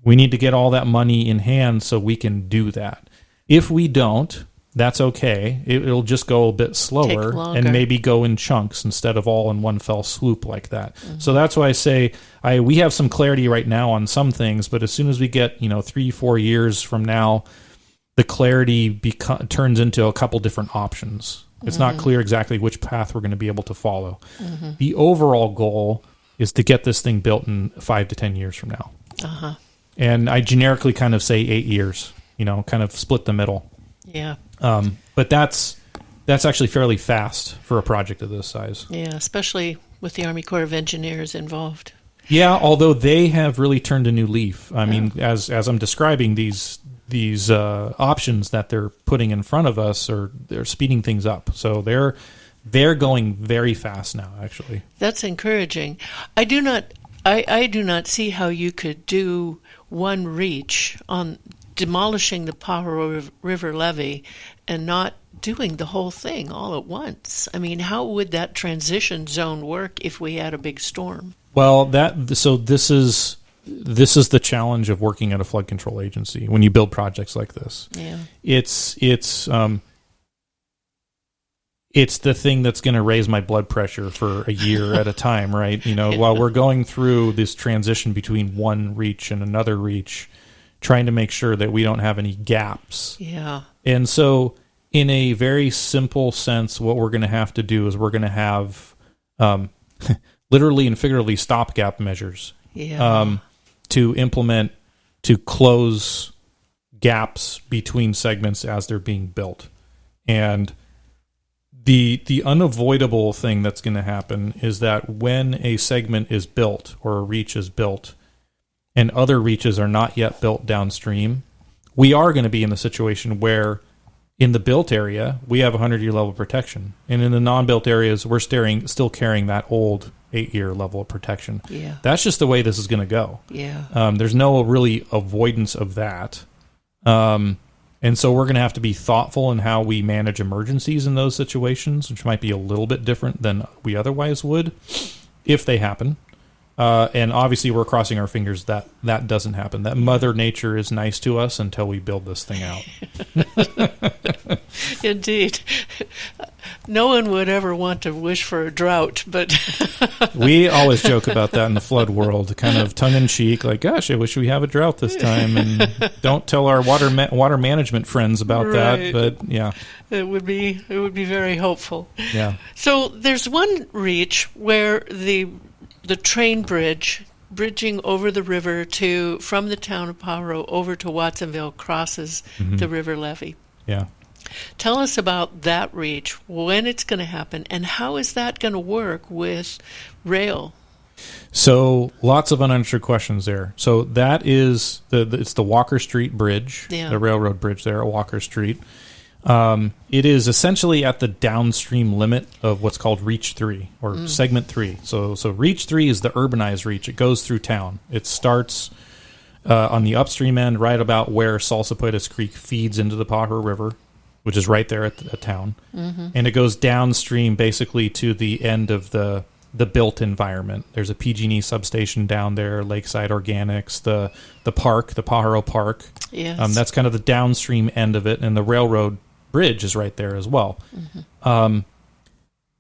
C: We need to get all that money in hand so we can do that. If we don't, that's okay. It'll just go a bit slower and maybe go in chunks instead of all in one fell swoop like that. So that's why I say we have some clarity right now on some things, but as soon as we get 3-4 years from now, the clarity turns into a couple different options. It's not clear exactly which path we're going to be able to follow. The overall goal is to get this thing built in 5 to 10 years from now. And I generically kind of say 8 years, kind of split the middle.
A: Yeah.
C: But that's actually fairly fast for a project of this size.
A: Yeah, especially with the Army Corps of Engineers involved.
C: Yeah, although they have really turned a new leaf. I mean, as I'm describing these options that they're putting in front of us, they're speeding things up. So they're going very fast now, actually.
A: That's encouraging. I do not see how you could do one reach on demolishing the Pajaro River levee and not doing the whole thing all at once. I mean, how would that transition zone work if we had a big storm?
C: Well, this is the challenge of working at a flood control agency when you build projects like this.
A: Yeah.
C: It's the thing that's going to raise my blood pressure for a year at a time, right? While we're going through this transition between one reach and another reach, trying to make sure that we don't have any gaps.
A: Yeah.
C: And so in a very simple sense, what we're going to have to do is we're going to have literally and figuratively stopgap measures to implement to close gaps between segments as they're being built. And the unavoidable thing that's going to happen is that when a segment is built or a reach is built and other reaches are not yet built downstream, we are going to be in the situation where in the built area, we have 100-year level protection. And in the non-built areas, we're still carrying that old 8-year level of protection.
A: Yeah.
C: That's just the way this is going to go.
A: Yeah.
C: There's no really avoidance of that. And so we're going to have to be thoughtful in how we manage emergencies in those situations, which might be a little bit different than we otherwise would if they happen. And obviously we're crossing our fingers that doesn't happen, that Mother Nature is nice to us until we build this thing out.
A: Indeed. No one would ever want to wish for a drought, but...
C: We always joke about that in the flood world, kind of tongue-in-cheek, like, gosh, I wish we have a drought this time, and don't tell our water management friends about that, but yeah.
A: It would be very hopeful.
C: Yeah.
A: So there's one reach where the train bridging over the river from the town of Pajaro over to Watsonville crosses the river levee.
C: Yeah.
A: Tell us about that reach, when it's going to happen, and how is that going to work with rail?
C: So lots of unanswered questions there. So that is it's the Walker Street Bridge, the railroad bridge there at Walker Street. It is essentially at the downstream limit of what's called Reach 3 or Segment 3. So Reach 3 is the urbanized reach. It goes through town. It starts on the upstream end right about where Salsapuedes Creek feeds into the Pajaro River, which is right there at the town. And it goes downstream basically to the end of the built environment. There's a PG&E substation down there, Lakeside Organics, the park, the Pajaro Park.
A: Yes.
C: That's kind of the downstream end of it, and the railroad bridge is right there as well.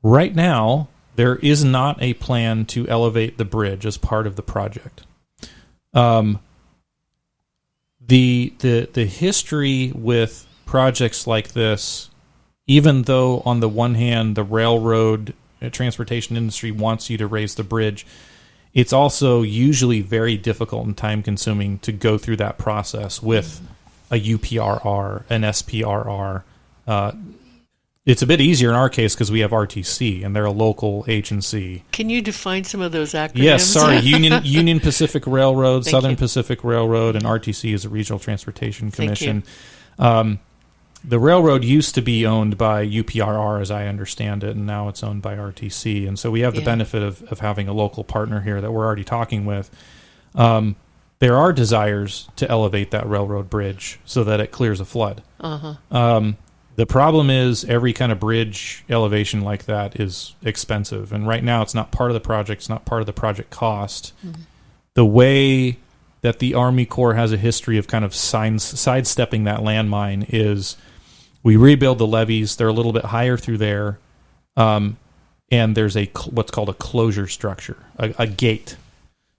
C: Right now, there is not a plan to elevate the bridge as part of the project. The history with projects like this, even though on the one hand the railroad transportation industry wants you to raise the bridge, it's also usually very difficult and time consuming to go through that process with a UPRR, an SPRR. It's a bit easier in our case because we have RTC and they're a local agency.
A: Can you define some of those acronyms?
C: Yes, sorry. Union Pacific Railroad,
A: Thank
C: Southern
A: you.
C: Pacific Railroad, and RTC is a Regional Transportation
A: Thank you.
C: Commission. The railroad used to be owned by UPRR, as I understand it, and now it's owned by RTC. And so we have the benefit of having a local partner here that we're already talking with. There are desires to elevate that railroad bridge so that it clears a flood. The problem is every kind of bridge elevation like that is expensive. And right now it's not part of the project. It's not part of the project cost. The way that the Army Corps has a history of kind of sidestepping that landmine is we rebuild the levees. They're a little bit higher through there. And there's what's called a closure structure, a gate.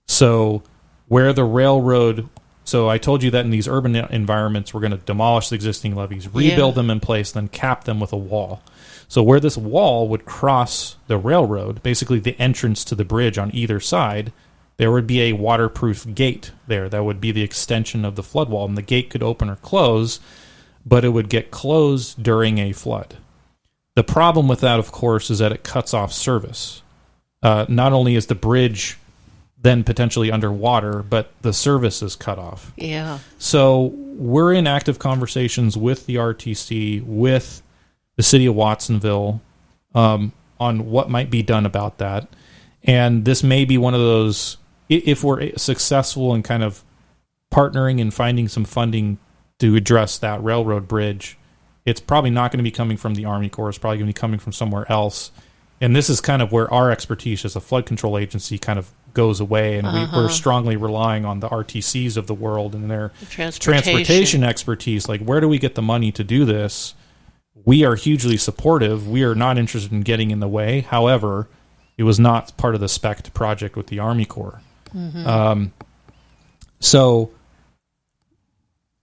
C: So where the railroad... So I told you that in these urban environments, we're going to demolish the existing levees, rebuild them in place, then cap them with a wall. So where this wall would cross the railroad, basically the entrance to the bridge on either side, there would be a waterproof gate there. That would be the extension of the flood wall. And the gate could open or close, but it would get closed during a flood. The problem with that, of course, is that it cuts off service. Not only is the bridge then potentially underwater, but the service is cut off.
A: Yeah.
C: So we're in active conversations with the RTC, with the city of Watsonville, on what might be done about that. And this may be one of those, if we're successful in kind of partnering and finding some funding to address that railroad bridge, it's probably not going to be coming from the Army Corps. It's probably going to be coming from somewhere else. And this is kind of where our expertise as a flood control agency kind of goes away, and we're strongly relying on the RTCs of the world and their transportation expertise. Like, where do we get the money to do this? We are hugely supportive. We are not interested in getting in the way. However, it was not part of the SPECT project with the Army Corps. So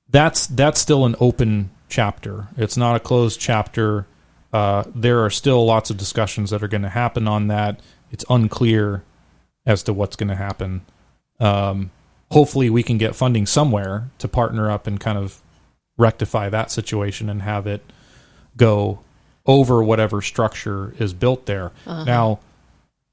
C: that's still an open chapter. It's not a closed chapter. There are still lots of discussions that are going to happen on that. It's unclear as to what's going to happen. Hopefully we can get funding somewhere to partner up and kind of rectify that situation and have it go over whatever structure is built there. Now,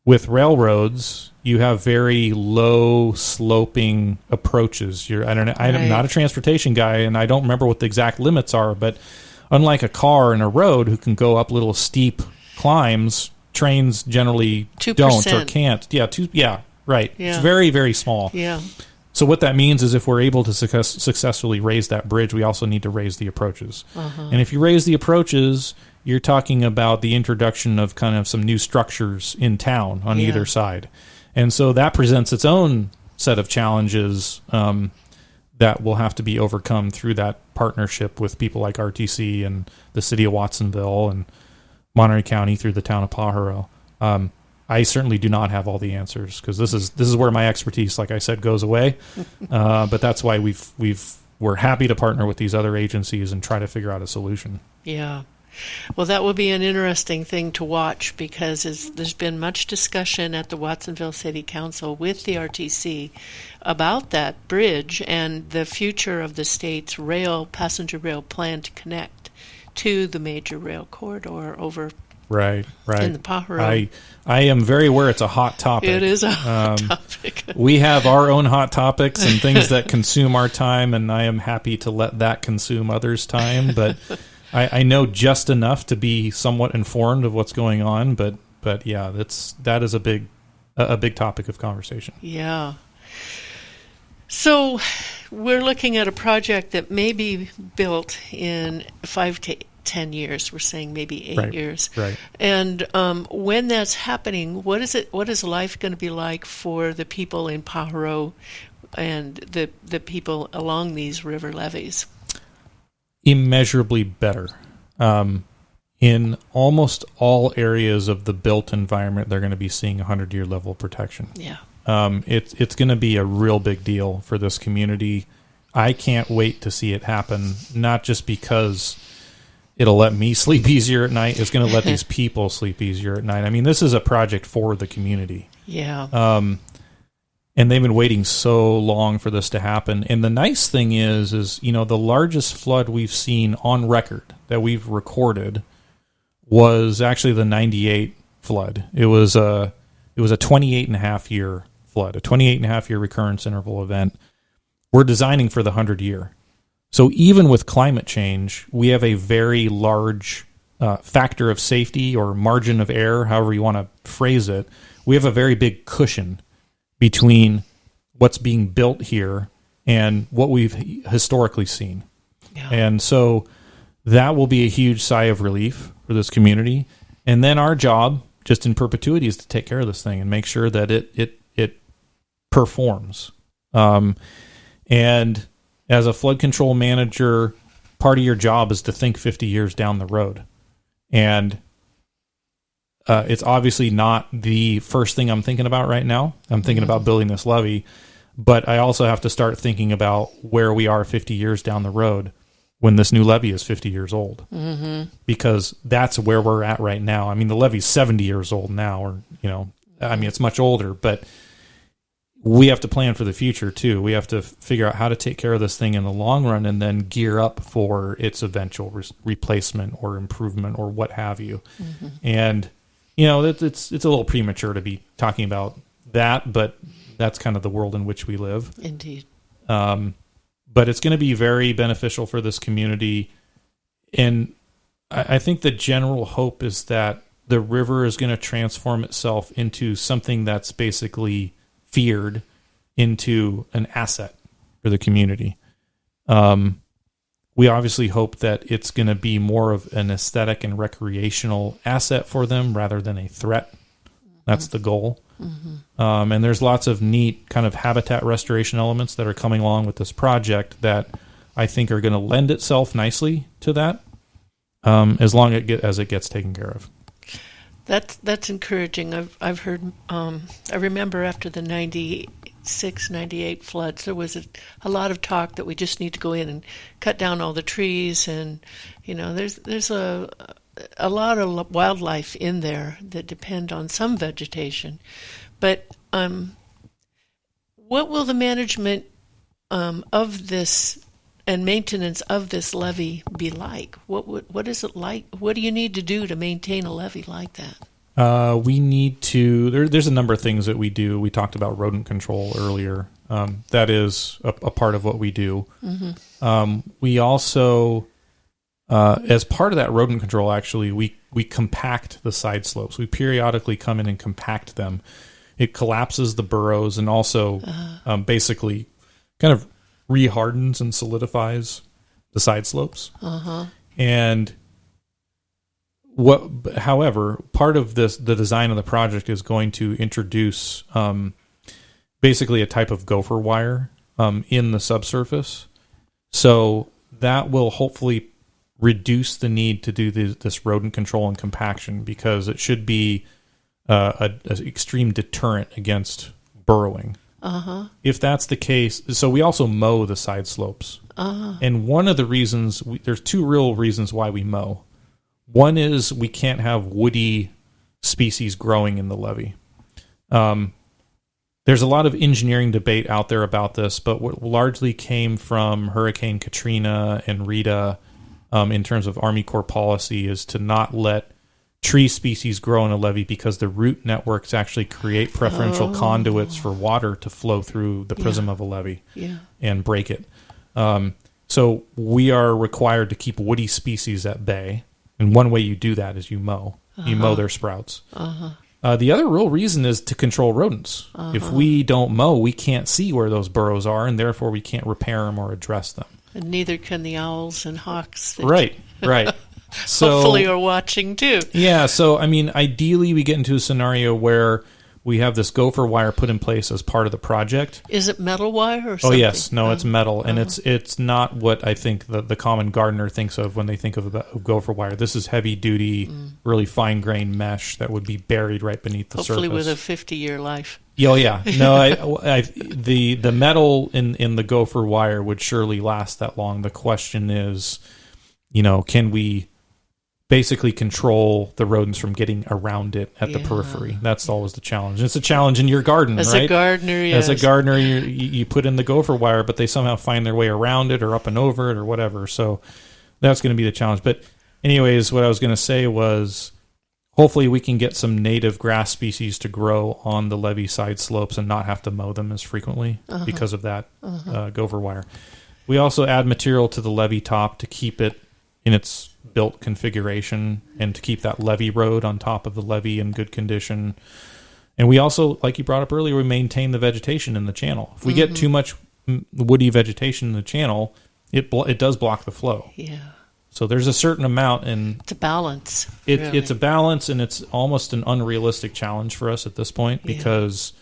C: with railroads, you have very low sloping approaches. I'm not a transportation guy, and I don't remember what the exact limits are, but unlike a car and a road who can go up little steep climbs, trains generally
A: 2%.
C: don't or can't. Yeah, right.
A: Yeah.
C: It's very, very small.
A: Yeah.
C: So what that means is if we're able to successfully raise that bridge, we also need to raise the approaches. And if you raise the approaches, you're talking about the introduction of kind of some new structures in town on either side. And so that presents its own set of challenges that will have to be overcome through that partnership with people like RTC and the city of Watsonville and Monterey County through the town of Pajaro. I certainly do not have all the answers because this is where my expertise, like I said, goes away. But that's why we're happy to partner with these other agencies and try to figure out a solution.
A: Yeah. Well, that will be an interesting thing to watch because there's been much discussion at the Watsonville City Council with the RTC about that bridge and the future of the state's passenger rail plan to connect to the major rail corridor over
C: right
A: in the Pajaro.
C: I am very aware it's a hot topic.
A: It is a hot topic.
C: We have our own hot topics and things that consume our time, and I am happy to let that consume others' time, but I know just enough to be somewhat informed of what's going on, but yeah, that is a big topic of conversation.
A: Yeah. So we're looking at a project that may be built in 5 to 10 years. We're saying maybe 8 years.
C: Right.
A: And when that's happening, what is life going to be like for the people in Pajaro and the people along these river levees?
C: Immeasurably better. in almost all areas of the built environment, they're going to be seeing 100-year level protection.
A: Yeah.
C: It's going to be a real big deal for this community. I can't wait to see it happen, not just because it'll let me sleep easier at night. It's going to let these people sleep easier at night. I mean, this is a project for the community.
A: Yeah.
C: And they've been waiting so long for this to happen. And the nice thing is, the largest flood we've seen on record that we've recorded was actually the 98 flood. It was a 28.5-year flood, a 28.5-year recurrence interval event. We're designing for the 100-year. So even with climate change, we have a very large factor of safety or margin of error, however you want to phrase it. We have a very big cushion between what's being built here and what we've historically seen.
A: Yeah.
C: And so that will be a huge sigh of relief for this community. And then our job, just in perpetuity, is to take care of this thing and make sure that it performs. And as a flood control manager, part of your job is to think 50 years down the road. And it's obviously not the first thing I'm thinking about right now. I'm thinking about building this levee, but I also have to start thinking about where we are 50 years down the road when this new levee is 50 years old, because that's where we're at right now. I mean, the levee's 70 years old now, or, it's much older, but we have to plan for the future too. We have to figure out how to take care of this thing in the long run and then gear up for its eventual replacement or improvement or what have you. And, it's a little premature to be talking about that, but that's kind of the world in which we live.
A: Indeed.
C: But it's going to be very beneficial for this community. And I think the general hope is that the river is going to transform itself into something that's basically feared into an asset for the community. We obviously hope that it's going to be more of an aesthetic and recreational asset for them rather than a threat. That's the goal. And there's lots of neat kind of habitat restoration elements that are coming along with this project that I think are going to lend itself nicely to that, as long as it gets taken care of.
A: That's encouraging. I've heard. I remember after the 96, 98 floods, there was a lot of talk that we just need to go in and cut down all the trees, and there's a lot of wildlife in there that depend on some vegetation. But what will the management of this and maintenance of this levee be like? What is it like? What do you need to do to maintain a levee like that?
C: We need to. There's a number of things that we do. We talked about rodent control earlier. That is a part of what we do. We also, as part of that rodent control, actually, we compact the side slopes. We periodically come in and compact them. It collapses the burrows and also basically kind of rehardens and solidifies the side slopes. And however, part of the design of the project is going to introduce basically a type of gopher wire in the subsurface. So that will hopefully reduce the need to do this rodent control and compaction, because it should be an extreme deterrent against burrowing. If that's the case, so we also mow the side slopes. And one of the reasons, there's two real reasons why we mow. One is we can't have woody species growing in the levee. There's a lot of engineering debate out there about this, but what largely came from Hurricane Katrina and Rita in terms of Army Corps policy is to not let tree species grow in a levee because the root networks actually create preferential conduits for water to flow through the prism of a levee and break it. So we are required to keep woody species at bay. And one way you do that is you mow. You mow their sprouts. The other real reason is to control rodents. If we don't mow, we can't see where those burrows are, and therefore we can't repair them or address them.
A: And neither can the owls and hawks.
C: Right. So,
A: hopefully are watching too.
C: Yeah, so, I mean, ideally we get into a scenario where we have this gopher wire put in place as part of the project.
A: Is it metal wire or
C: Oh
A: something?
C: yes, no, it's metal, and it's not what I think the common gardener thinks of when they think of gopher wire. This is heavy duty, really fine grained mesh that would be buried right beneath the
A: Hopefully
C: surface.
A: with a 50-year life.
C: Oh yeah, no, the metal in the gopher wire would surely last that long. The question is, can we basically control the rodents from getting around it at the periphery? That's always the challenge. It's a challenge in your garden,
A: As
C: right?
A: a gardener, yes.
C: As a gardener, you put in the gopher wire, but they somehow find their way around it or up and over it or whatever. So that's going to be the challenge. But anyways, what I was going to say was, hopefully we can get some native grass species to grow on the levee side slopes and not have to mow them as frequently because of that gopher wire. We also add material to the levee top to keep it in its built configuration and to keep that levee road on top of the levee in good condition. And we also, like you brought up earlier, we maintain the vegetation in the channel. If we get too much woody vegetation in the channel, it does block the flow.
A: Yeah.
C: So there's a certain amount, and
A: It's a balance.
C: it's a balance, and it's almost an unrealistic challenge for us at this point because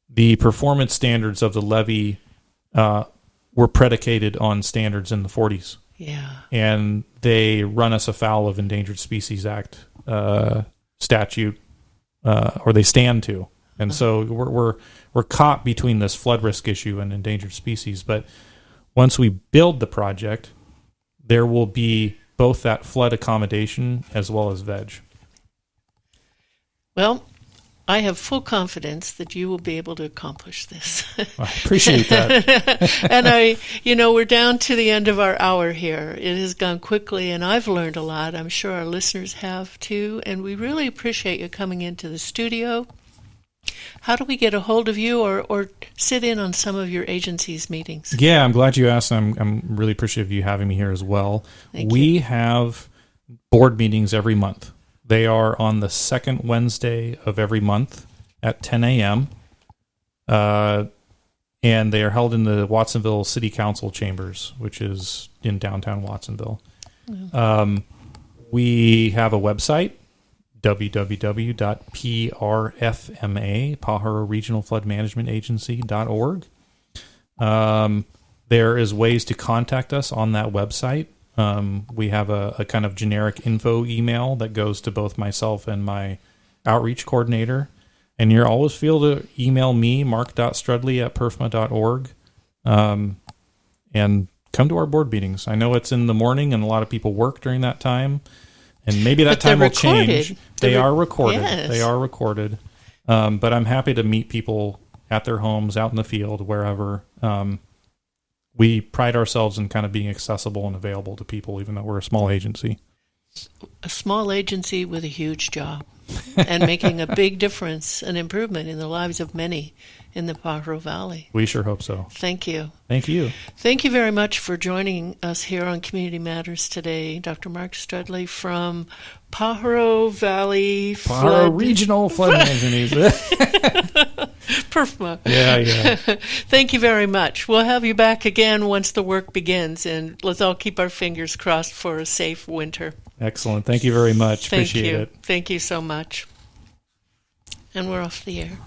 C: the performance standards of the levee were predicated on standards in the 40s.
A: Yeah.
C: And they run us afoul of Endangered Species Act statute, or they stand to. And so we're caught between this flood risk issue and endangered species. But once we build the project, there will be both that flood accommodation as well as veg.
A: Well, I have full confidence that you will be able to accomplish this.
C: I appreciate that.
A: And we're down to the end of our hour here. It has gone quickly, and I've learned a lot. I'm sure our listeners have too, and we really appreciate you coming into the studio. How do we get a hold of you or sit in on some of your agency's meetings?
C: Yeah, I'm glad you asked. I'm really appreciative of you having me here as well. We have board meetings every month. They are on the second Wednesday of every month at 10 a.m. And they are held in the Watsonville City Council chambers, which is in downtown Watsonville. We have a website, www.prfma, Pajaro Regional Flood Management Agency.org. There is ways to contact us on that website. We have a kind of generic info email that goes to both myself and my outreach coordinator. And you're always feel to email me, mark.strudley@perfma.org, and come to our board meetings. I know it's in the morning and a lot of people work during that time. And maybe that time will change. They are recorded.
A: Yes.
C: They are recorded. But I'm happy to meet people at their homes, out in the field, wherever. We pride ourselves in kind of being accessible and available to people, even though we're a small agency.
A: A small agency with a huge job and making a big difference and improvement in the lives of many in the Pajaro Valley.
C: We sure hope so.
A: Thank you.
C: Thank you.
A: Thank you very much for joining us here on Community Matters today. Dr. Mark Strudley from Pajaro Valley
C: Pajaro Regional Flood Management.
A: Perfma.
C: Yeah.
A: Thank you very much. We'll have you back again once the work begins, and let's all keep our fingers crossed for a safe winter.
C: Excellent. Thank you very much. Appreciate it.
A: Thank you so much. And we're off the air.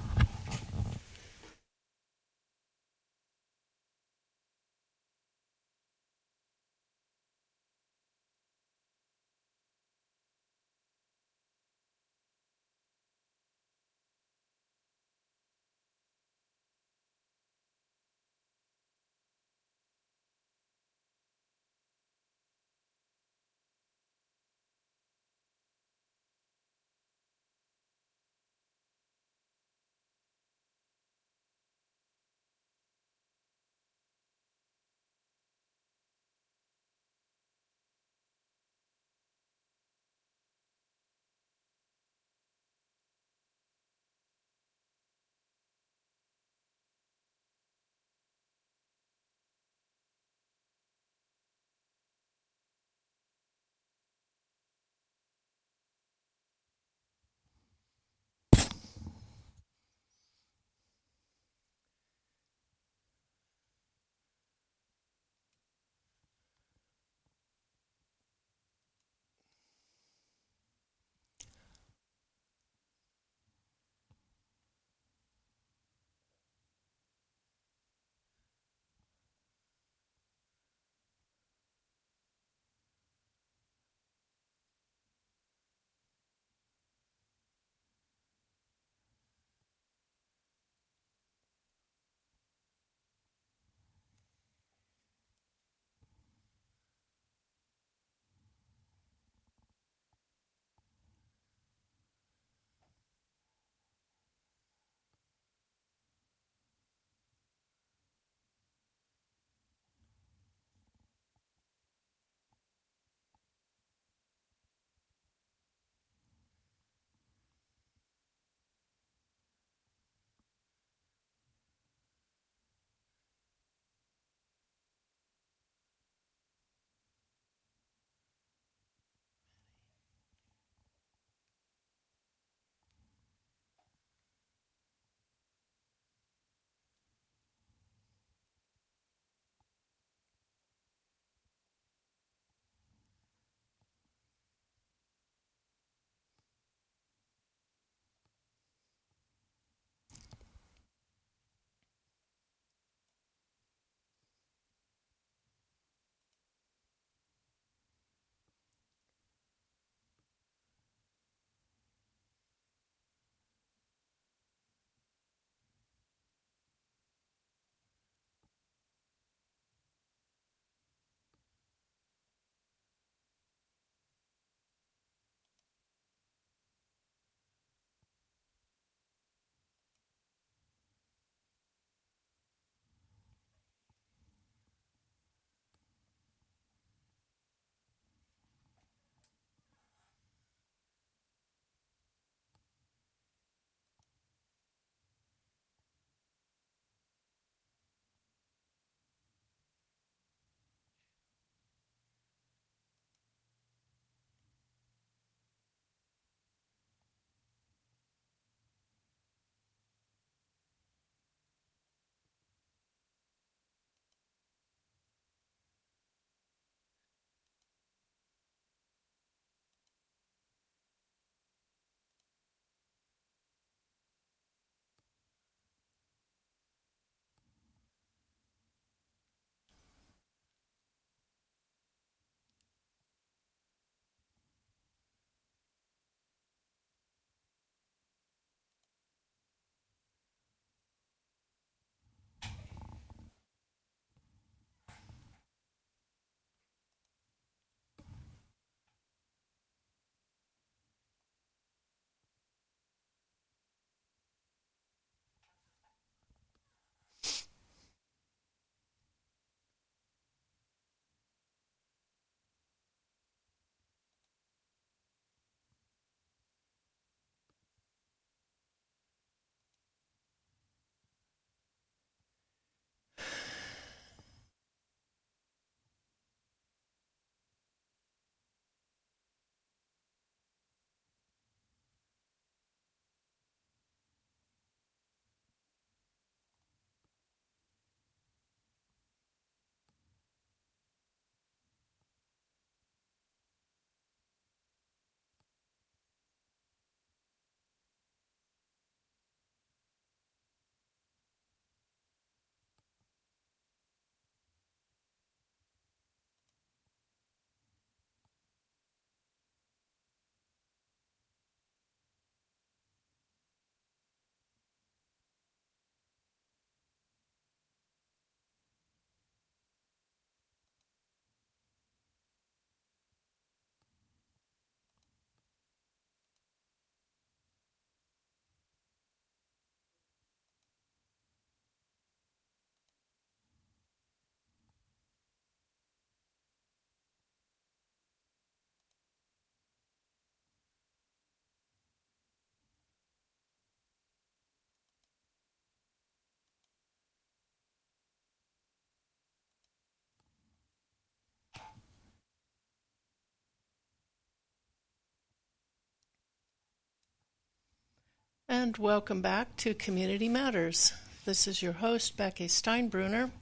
A: And welcome back to Community Matters. This is your host, Becky Steinbrunner,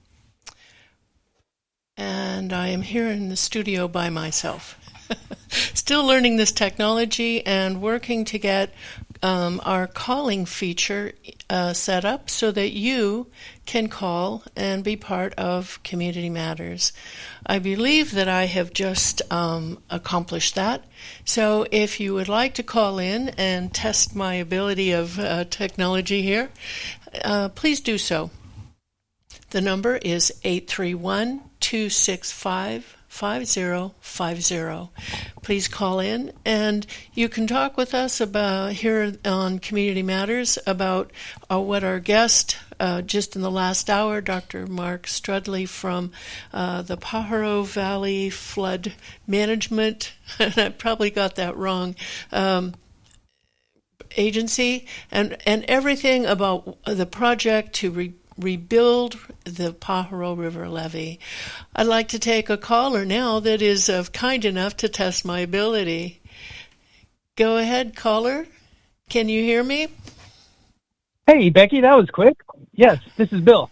A: and I am here in the studio by myself. Still learning this technology and working to get our calling feature set up so that you can call and be part of Community Matters. I believe that I have just accomplished that. So if you would like to call in and test my ability of technology here, please do so. The number is 831-265-5050. Please call in, and you can talk with us about here on Community Matters about what our guest just in the last hour, Dr. Mark Strudley from the Pajaro Valley Flood Management, and I probably got that wrong, agency, and everything about the project to rebuild the Pajaro River levee. I'd like to take a caller now that is kind enough to test my ability. Go ahead, caller. Can you hear me?
D: Hey, Becky, that was quick. Yes, this is Bill.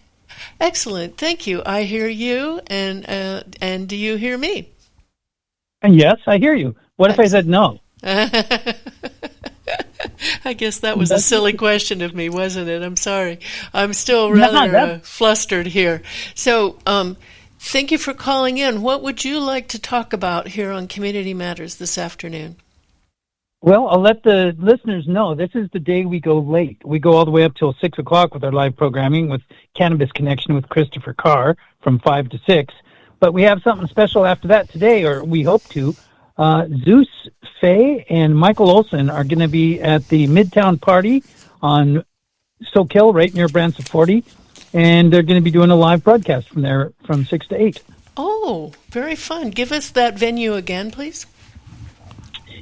A: Excellent. Thank you. I hear you, and do you hear me?
D: And yes, I hear you. What if I said no?
A: I guess that was a silly question of me, wasn't it? I'm sorry. I'm still rather flustered here. So, thank you for calling in. What would you like to talk about here on Community Matters this afternoon?
D: Well, I'll let the listeners know this is the day we go late. We go all the way up till 6 o'clock with our live programming with Cannabis Connection with Christopher Carr from 5 to 6. But we have something special after that today, or we hope to. Zeus Faye and Michael Olson are going to be at the Midtown Party on Soquel, right near Branson 40, and they're going to be doing a live broadcast from there from 6 to 8.
A: Oh, very fun. Give us that venue again, please.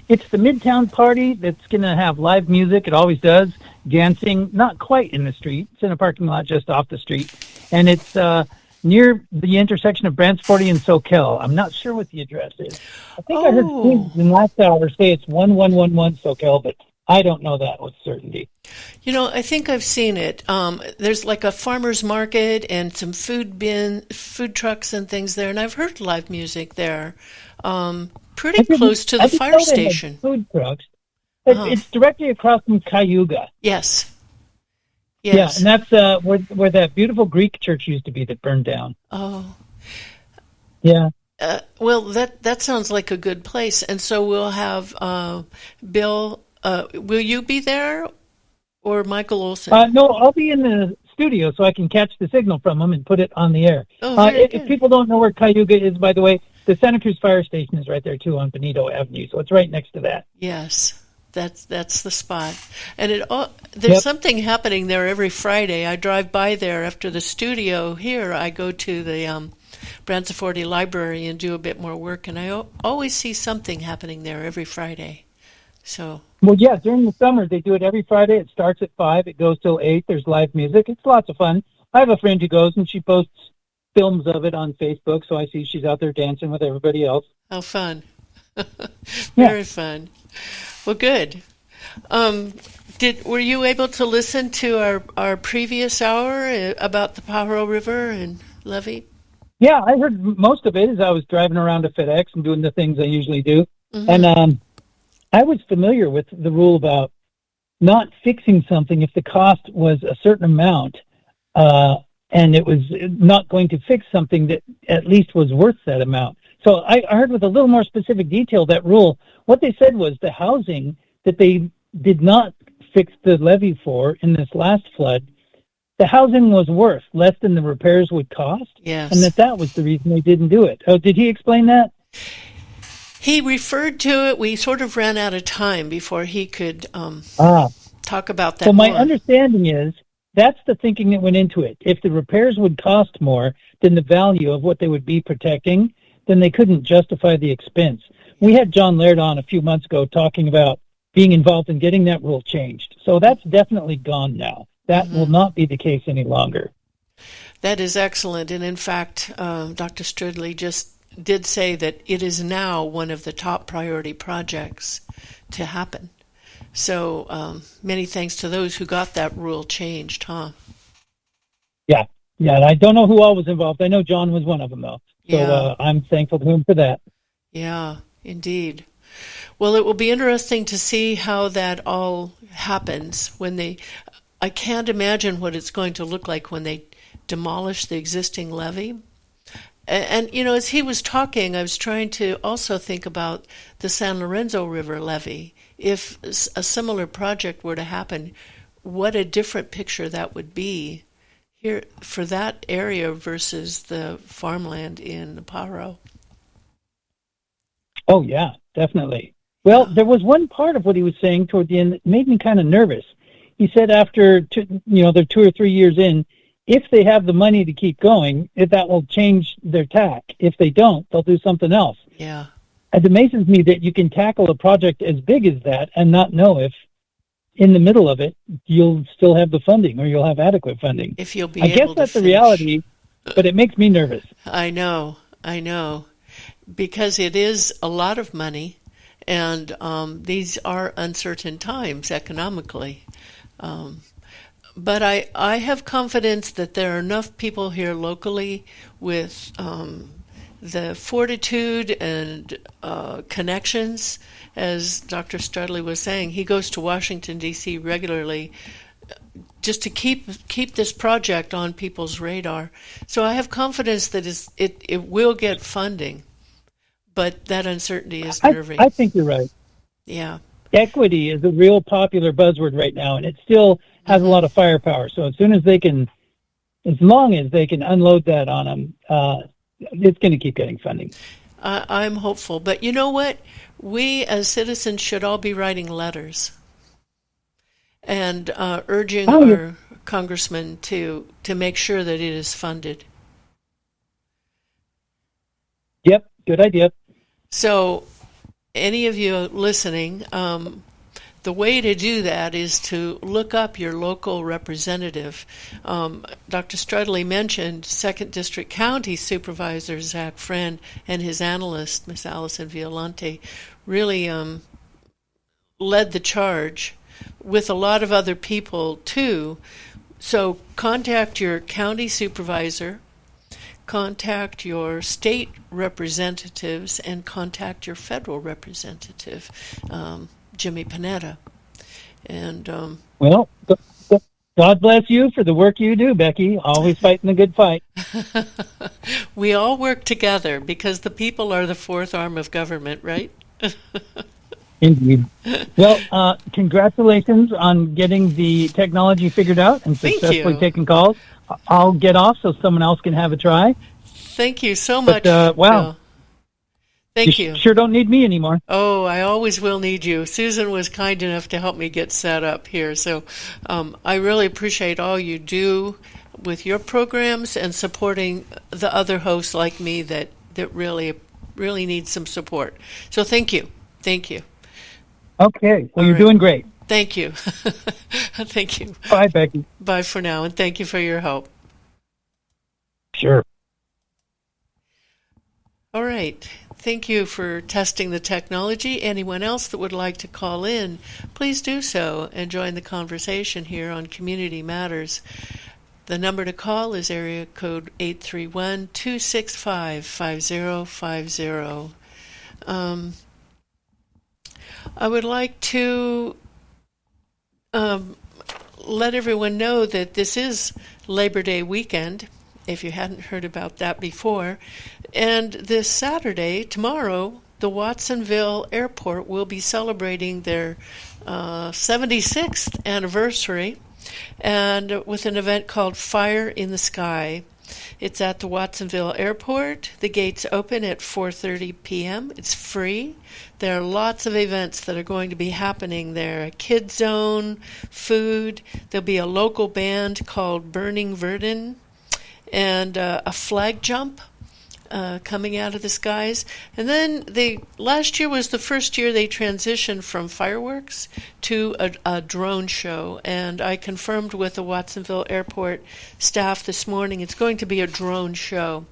D: It's the Midtown Party that's going to have live music. It always does. Dancing, not quite in the street. It's in a parking lot just off the street. And it's near the intersection of Branch 40 and Soquel. I'm not sure what the address is. I think I heard Susan last hour say it's 1111 Soquel, but I don't know that with certainty.
A: You know, I think I've seen it. There's like a farmer's market and some food trucks and things there, and I've heard live music there. Pretty close to the fire station.
D: Food trucks. It's directly across from Cayuga.
A: Yes.
D: Yeah, and that's where that beautiful Greek church used to be that burned down.
A: Oh.
D: Yeah.
A: Well, that sounds like a good place. And so we'll have Bill. Will you be there or Michael Olson?
D: No, I'll be in the studio so I can catch the signal from them and put it on the air.
A: Oh,
D: if people don't know where Cayuga is, by the way, the Santa Cruz fire station is right there, too, on Benito Avenue. So it's right next to that.
A: Yes. That's the spot, and there's something happening there every Friday. I drive by there after the studio here. I go to the Branson 40 Library and do a bit more work, and I always see something happening there every Friday. So
D: during the summer they do it every Friday. It starts at 5. It goes till 8. There's live music. It's lots of fun. I have a friend who goes and she posts films of it on Facebook, so I see she's out there dancing with everybody else.
A: How fun! Very fun. Well, good. Were you able to listen to our previous hour about the Pajaro River and levee?
D: Yeah, I heard most of it as I was driving around to FedEx and doing the things I usually do. Mm-hmm. And I was familiar with the rule about not fixing something if the cost was a certain amount, and it was not going to fix something that at least was worth that amount. So I heard with a little more specific detail that rule. What they said was the housing that they did not fix the levee for in this last flood, the housing was worth less than the repairs would cost.
A: Yes.
D: And that was the reason they didn't do it. Oh, did he explain that?
A: He referred to it. We sort of ran out of time before he could talk about that.
D: So my understanding is that's the thinking that went into it. If the repairs would cost more than the value of what they would be protecting, then they couldn't justify the expense. We had John Laird on a few months ago talking about being involved in getting that rule changed. So that's definitely gone now. That will not be the case any longer.
A: That is excellent. And in fact, Dr. Strudley just did say that it is now one of the top priority projects to happen. So many thanks to those who got that rule changed, huh?
D: Yeah. Yeah. And I don't know who all was involved. I know John was one of them, though. So
A: Yeah.
D: I'm thankful to him for that.
A: Yeah, indeed. Well, it will be interesting to see how that all happens I can't imagine what it's going to look like when they demolish the existing levee. And, as he was talking, I was trying to also think about the San Lorenzo River levee. If a similar project were to happen, what a different picture that would be here for that area versus the farmland in Paro.
D: Oh, yeah, definitely. Well, there was one part of what he was saying toward the end that made me kind of nervous. He said after, they're 2 or 3 years in, if they have the money to keep going, if that will change their tack. If they don't, they'll do something else.
A: Yeah.
D: It amazes me that you can tackle a project as big as that and not know if in the middle of it you'll still have the funding or you'll have adequate funding.
A: If you'll be
D: I
A: able
D: guess
A: to
D: that's the
A: finish.
D: reality, but it makes me nervous.
A: I know. Because it is a lot of money, and these are uncertain times economically. But I have confidence that there are enough people here locally with the fortitude and connections. As Dr. Studley was saying, he goes to Washington, D.C. regularly just to keep this project on people's radar. So I have confidence that it will get funding, but that uncertainty is nerving.
D: I think you're right.
A: Yeah.
D: Equity is a real popular buzzword right now, and it still has a lot of firepower. So as long as they can unload that on them, it's going to keep getting funding.
A: I'm hopeful. But you know what? We as citizens should all be writing letters and urging our congressman to make sure that it is funded.
D: Yep, good idea. So
A: any of you listening, the way to do that is to look up your local representative. Dr. Strudley mentioned 2nd District County Supervisor Zach Friend and his analyst, Miss Allison Violante, really led the charge with a lot of other people, too. So contact your county supervisor, contact your state representatives, and contact your federal representative, Jimmy Panetta. And
D: well, God bless you for the work you do, Becky. Always fighting the good fight.
A: We all work together because the people are the fourth arm of government, right?
D: Indeed. Well, congratulations on getting the technology figured out and successfully taking calls. I'll get off so someone else can have a try.
A: Thank you so much.
D: Wow.
A: Bill. Thank you.
D: Sure don't need me anymore.
A: Oh, I always will need you. Susan was kind enough to help me get set up here. So I really appreciate all you do with your programs and supporting the other hosts like me that really need some support. So thank you. Thank you.
D: Okay. Well, you're doing great.
A: Thank you. Thank you.
D: Bye, Becky.
A: Bye for now, and thank you for your help.
D: Sure.
A: All right. Thank you for testing the technology. Anyone else that would like to call in, please do so and join the conversation here on Community Matters. The number to call is area code 831-265-5050. I would like to let everyone know that this is Labor Day weekend, if you hadn't heard about that before. And this Saturday, tomorrow, the Watsonville Airport will be celebrating their 76th anniversary, and with an event called Fire in the Sky. It's at the Watsonville Airport. The gates open at 4:30 p.m. It's free. There are lots of events that are going to be happening there. A kid zone, food. There'll be a local band called Burning Verdun, and a flag jump coming out of the skies. And then last year was the first year they transitioned from fireworks to a drone show. And I confirmed with the Watsonville Airport staff this morning it's going to be a drone show.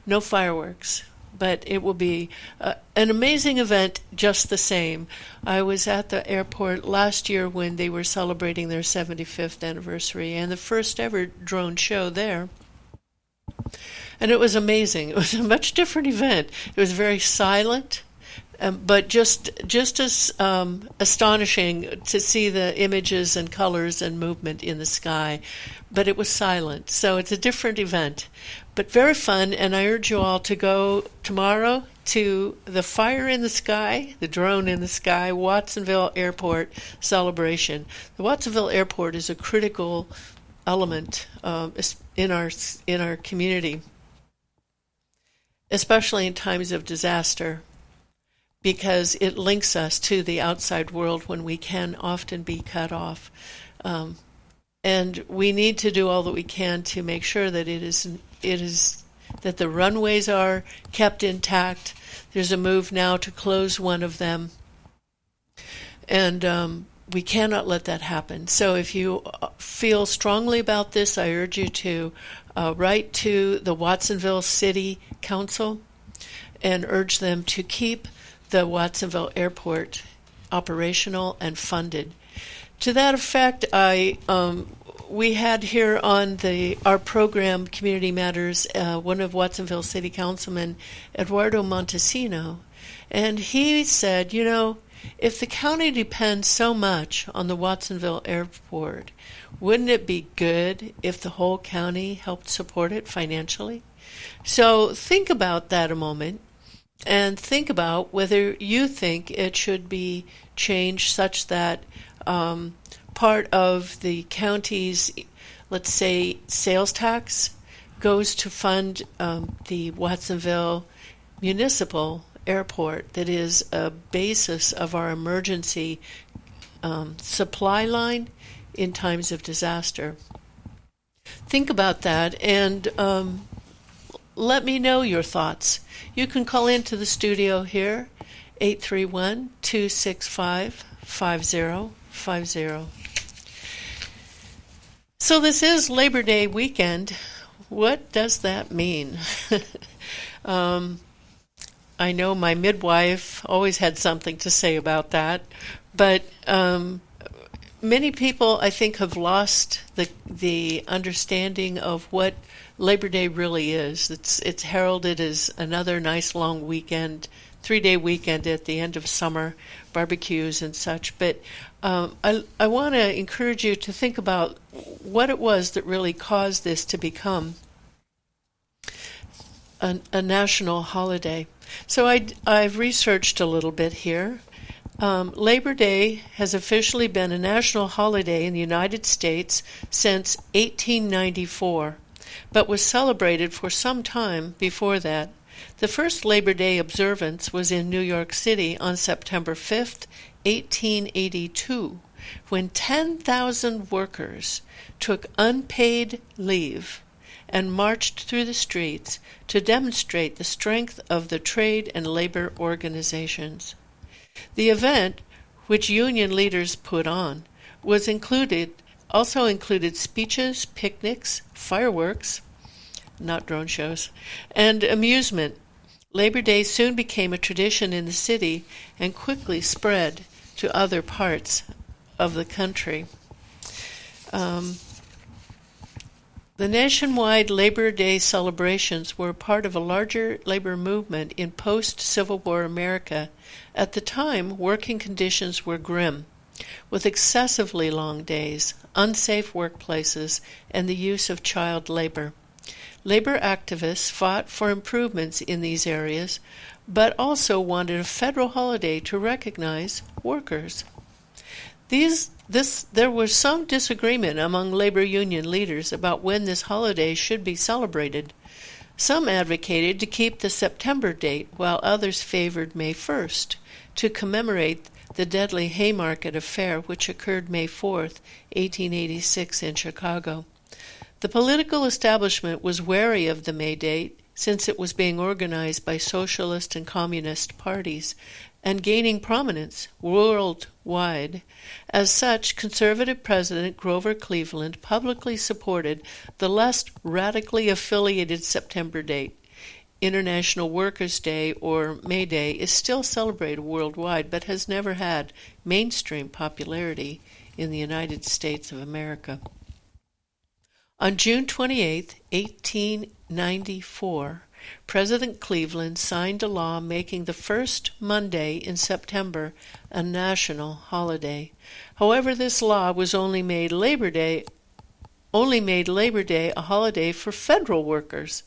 A: No fireworks. but it will be an amazing event just the same. I was at the airport last year when they were celebrating their 75th anniversary and the first ever drone show there. And it was amazing. It was a much different event. It was very silent, but just as astonishing to see the images and colors and movement in the sky. But it was silent, so it's a different event, but very fun. And I urge you all to go tomorrow to the Fire in the Sky, the Drone in the Sky, Watsonville Airport celebration. The Watsonville Airport is a critical element in our community, especially in times of disaster, because it links us to the outside world when we can often be cut off. And we need to do all that we can to make sure that it is that the runways are kept intact. There's a move now to close one of them, and we cannot let that happen. So if you feel strongly about this, I urge you to write to the Watsonville City Council and urge them to keep the Watsonville Airport operational and funded. To that effect, we had here on our program, Community Matters, one of Watsonville City Councilman, Eduardo Montesino, and he said, if the county depends so much on the Watsonville Airport, wouldn't it be good if the whole county helped support it financially? So think about that a moment, and think about whether you think it should be changed such that part of the county's, let's say, sales tax goes to fund the Watsonville Municipal Airport, that is a basis of our emergency supply line in times of disaster. Think about that and let me know your thoughts. You can call into the studio here, 831-265-5050. So this is Labor Day weekend. What does that mean? I know my midwife always had something to say about that, but many people, I think, have lost the understanding of what Labor Day really is. It's heralded as another nice long weekend, 3-day weekend at the end of summer, barbecues and such. But I want to encourage you to think about what it was that really caused this to become a national holiday. So I've researched a little bit here. Labor Day has officially been a national holiday in the United States since 1894, but was celebrated for some time before that. The first Labor Day observance was in New York City on September 5th, 1882, when 10,000 workers took unpaid leave and marched through the streets to demonstrate the strength of the trade and labor organizations. The event, which union leaders put on, also included speeches, picnics, fireworks, not drone shows, and amusement. Labor Day soon became a tradition in the city and quickly spread to other parts of the country. The nationwide Labor Day celebrations were part of a larger labor movement in post-Civil War America. At the time, working conditions were grim, with excessively long days, unsafe workplaces, and the use of child labor. Labor activists fought for improvements in these areas, but also wanted a federal holiday to recognize workers. There was some disagreement among labor union leaders about when this holiday should be celebrated. Some advocated to keep the September date, while others favored May 1st, to commemorate the deadly Haymarket Affair, which occurred May 4th, 1886 in Chicago. The political establishment was wary of the May date, since it was being organized by socialist and communist parties and gaining prominence worldwide. As such, conservative President Grover Cleveland publicly supported the less radically affiliated September date. International Workers' Day, or May Day, is still celebrated worldwide but has never had mainstream popularity in the United States of America. On June 28, 1894, President Cleveland signed a law making the first Monday in September a national holiday. However, this law was only made Labor Day a holiday for federal workers.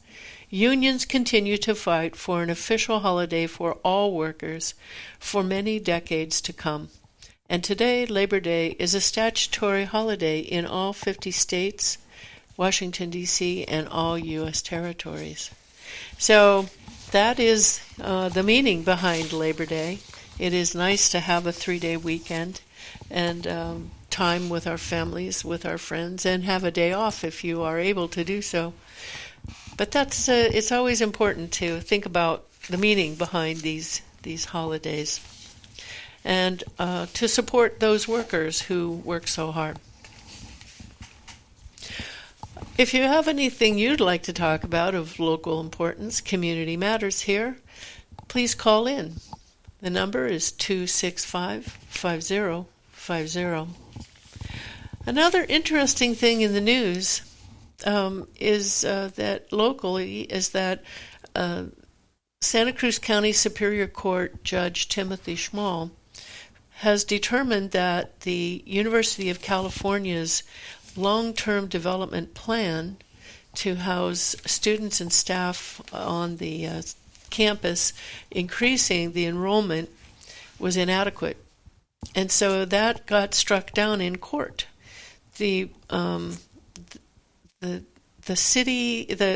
A: Unions continue to fight for an official holiday for all workers for many decades to come. And today, Labor Day is a statutory holiday in all 50 states, Washington, D.C., and all U.S. territories. So that is the meaning behind Labor Day. It is nice to have a 3-day weekend and time with our families, with our friends, and have a day off if you are able to do so. But that's it's always important to think about the meaning behind these holidays and to support those workers who work so hard. If you have anything you'd like to talk about of local importance, Community Matters here, please call in. The number is 265-5050. Another interesting thing in the news is that locally is that Santa Cruz County Superior Court Judge Timothy Schmall has determined that the University of California's long-term development plan to house students and staff on the campus, increasing the enrollment, was inadequate. And so that got struck down in court. The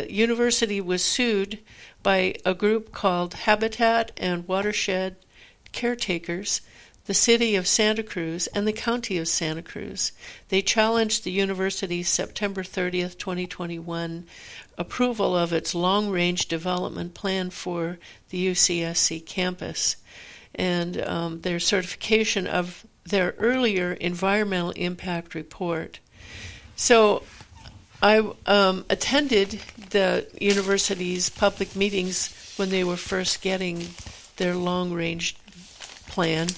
A: university was sued by a group called Habitat and Watershed Caretakers, the city of Santa Cruz, and the county of Santa Cruz. They challenged the university's September 30th, 2021 approval of its long-range development plan for the UCSC campus and their certification of their earlier environmental impact report. So I attended the university's public meetings when they were first getting their long-range plan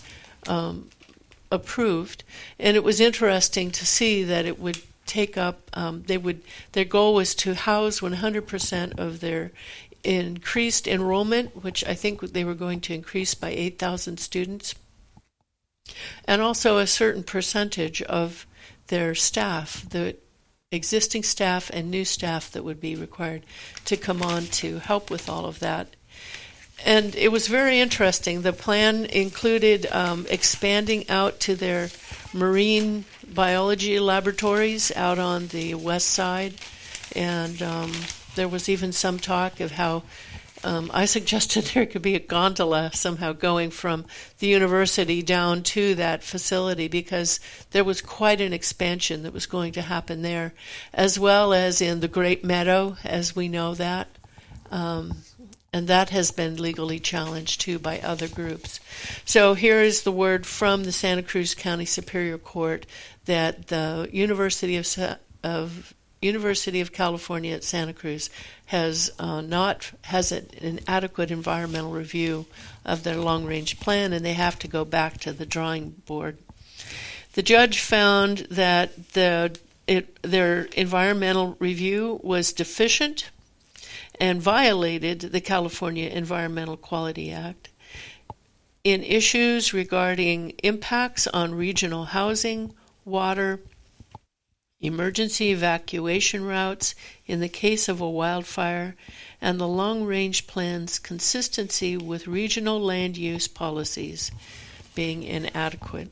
A: approved, and it was interesting to see that it would take up. Their goal was to house 100% of their increased enrollment, which I think they were going to increase by 8,000 students, and also a certain percentage of their staff, the existing staff and new staff that would be required to come on to help with all of that. And it was very interesting. The plan included expanding out to their marine biology laboratories out on the west side. And there was even some talk of how I suggested there could be a gondola somehow going from the university down to that facility, because there was quite an expansion that was going to happen there, as well as in the Great Meadow, as we know that. And that has been legally challenged, too, by other groups. So here is the word from the Santa Cruz County Superior Court that the University of California at Santa Cruz has an adequate environmental review of their long-range plan, and they have to go back to the drawing board. The judge found that their environmental review was deficient and violated the California Environmental Quality Act in issues regarding impacts on regional housing, water, emergency evacuation routes in the case of a wildfire, and the long-range plan's consistency with regional land use policies being inadequate.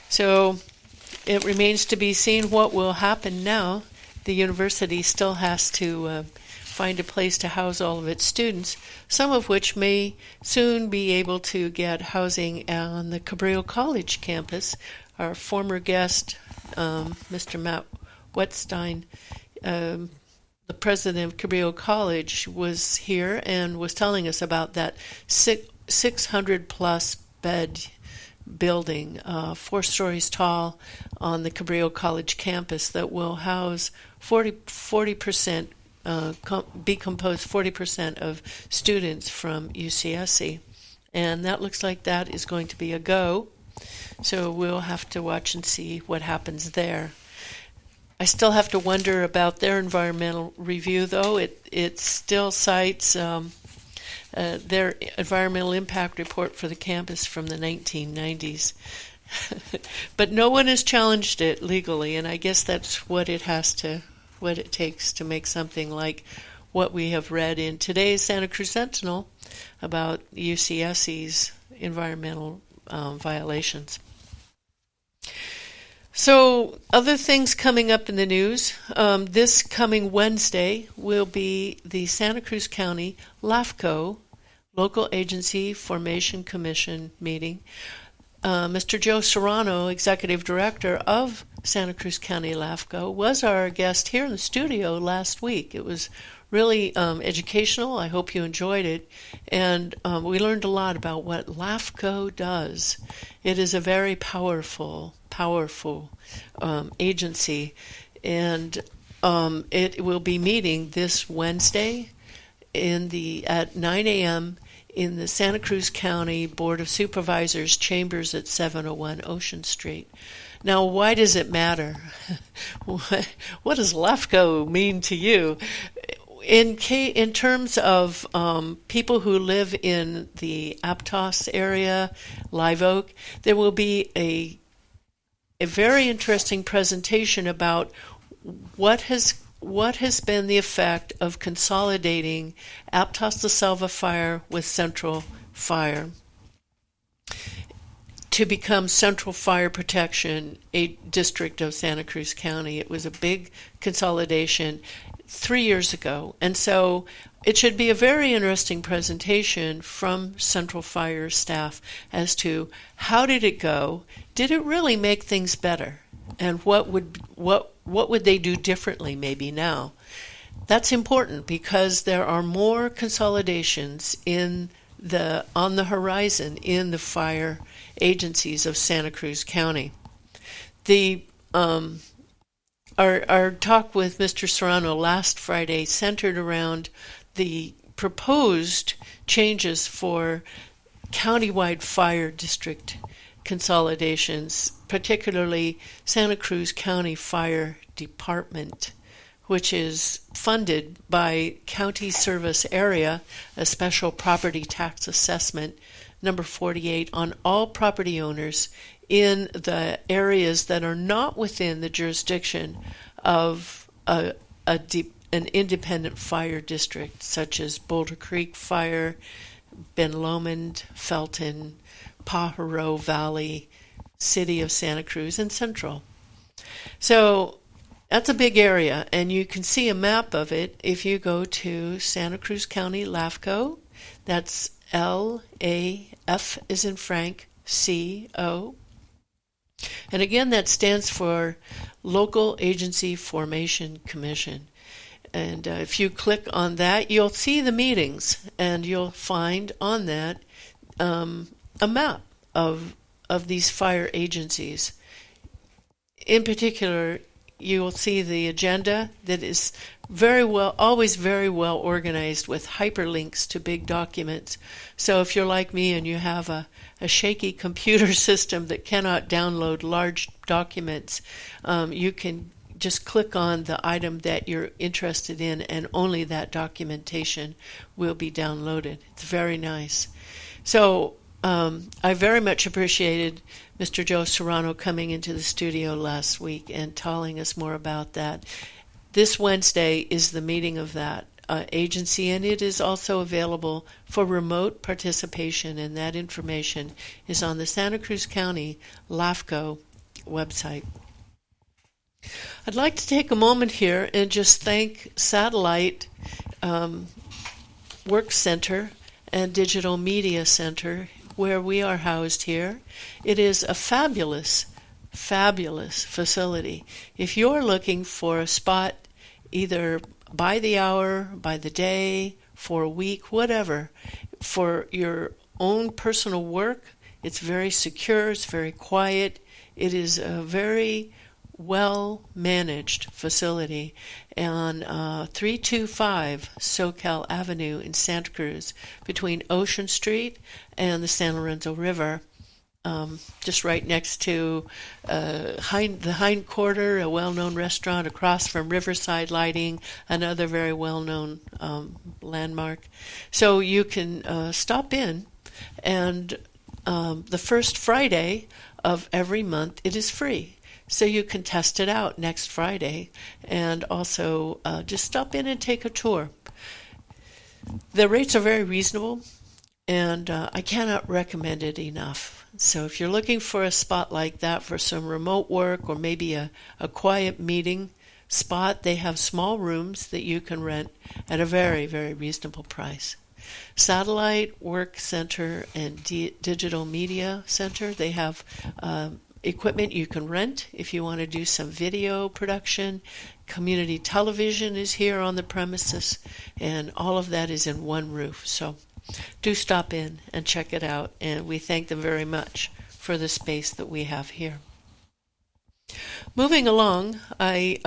A: So it remains to be seen what will happen now. The university still has to find a place to house all of its students, some of which may soon be able to get housing on the Cabrillo College campus. Our former guest, Mr. Matt Wetstein, the president of Cabrillo College, was here and was telling us about that 600-plus bed building, 4 stories tall, on the Cabrillo College campus that will house 40% be composed 40% of students from UCSC. And that looks like that is going to be a go. So we'll have to watch and see what happens there. I still have to wonder about their environmental review, though. It still cites their environmental impact report for the campus from the 1990s. But no one has challenged it legally, and I guess that's what it takes to make something like what we have read in today's Santa Cruz Sentinel about UCSC's environmental violations. So, other things coming up in the news. This coming Wednesday will be the Santa Cruz County LAFCO, Local Agency Formation Commission meeting. Mr. Joe Serrano, Executive Director of Santa Cruz County LAFCO, was our guest here in the studio last week. It was really educational. I hope you enjoyed it. And we learned a lot about what LAFCO does. It is a very powerful agency. And it will be meeting this Wednesday at 9 a.m. in the Santa Cruz County Board of Supervisors chambers at 701 Ocean Street. Now, why does it matter? What does LAFCO mean to you? In terms of people who live in the Aptos area, Live Oak, there will be a very interesting presentation about what has been the effect of consolidating Aptos de Selva Fire with Central Fire to become Central Fire Protection, a district of Santa Cruz County. It was a big consolidation 3 years ago, and so it should be a very interesting presentation from Central Fire staff as to how did it go, did it really make things better, and what would they do differently maybe now. That's important because there are more consolidations on the horizon in the fire agencies of Santa Cruz County. Our talk with Mr. Serrano last Friday centered around the proposed changes for countywide fire district consolidations, particularly Santa Cruz County Fire Department, which is funded by County Service Area, a special property tax assessment, number 48, on all property owners in the areas that are not within the jurisdiction of an independent fire district, such as Boulder Creek Fire, Ben Lomond, Felton, Pajaro Valley, City of Santa Cruz, and Central. So that's a big area, and you can see a map of it if you go to Santa Cruz County LAFCO. That's LAF as in Frank, CO. And again, that stands for Local Agency Formation Commission. And if you click on that, you'll see the meetings, and you'll find on that a map of these fire agencies. In particular, you will see the agenda that is always very well organized with hyperlinks to big documents. So if you're like me and you have a shaky computer system that cannot download large documents, you can just click on the item that you're interested in, and only that documentation will be downloaded. It's very nice. So I very much appreciated Mr. Joe Serrano coming into the studio last week and telling us more about that. This Wednesday is the meeting of that agency, and it is also available for remote participation, and that information is on the Santa Cruz County LAFCO website. I'd like to take a moment here and just thank Satellite Work Center and Digital Media Center, where we are housed here. It is a fabulous facility. If you're looking for a spot, either by the hour, by the day, for a week, whatever, for your own personal work, it's very secure, it's very quiet. It is a very well-managed facility on 325 SoCal Avenue in Santa Cruz between Ocean Street and the San Lorenzo River. Just right next to the Hind Quarter, a well-known restaurant across from Riverside Lighting, another very well-known landmark. So you can stop in, and the first Friday of every month it is free. So you can test it out next Friday, and also just stop in and take a tour. The rates are very reasonable, and I cannot recommend it enough. So if you're looking for a spot like that for some remote work or maybe a quiet meeting spot, they have small rooms that you can rent at a very, very reasonable price. Satellite Work Center and Digital Media Center, they have equipment you can rent if you want to do some video production. Community television is here on the premises, and all of that is in one roof. So do stop in and check it out, and we thank them very much for the space that we have here. Moving along, I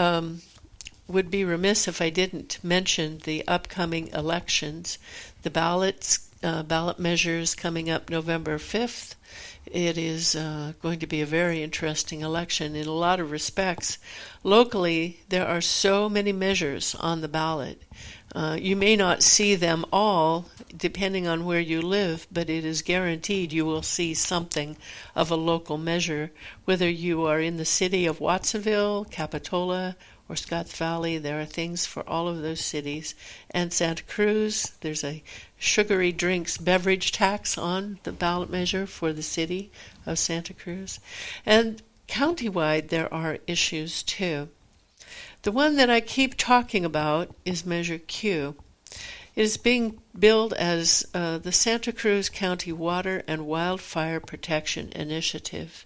A: would be remiss if I didn't mention the upcoming elections. The ballot measures coming up November 5th. It is going to be a very interesting election in a lot of respects. Locally, there are so many measures on the ballot. You may not see them all, depending on where you live, but it is guaranteed you will see something of a local measure, whether you are in the city of Watsonville, Capitola, or Scotts Valley. There are things for all of those cities. And Santa Cruz, there's a sugary drinks beverage tax on the ballot measure for the city of Santa Cruz. And countywide, there are issues too. The one that I keep talking about is Measure Q. It is being billed as the Santa Cruz County Water and Wildfire Protection Initiative.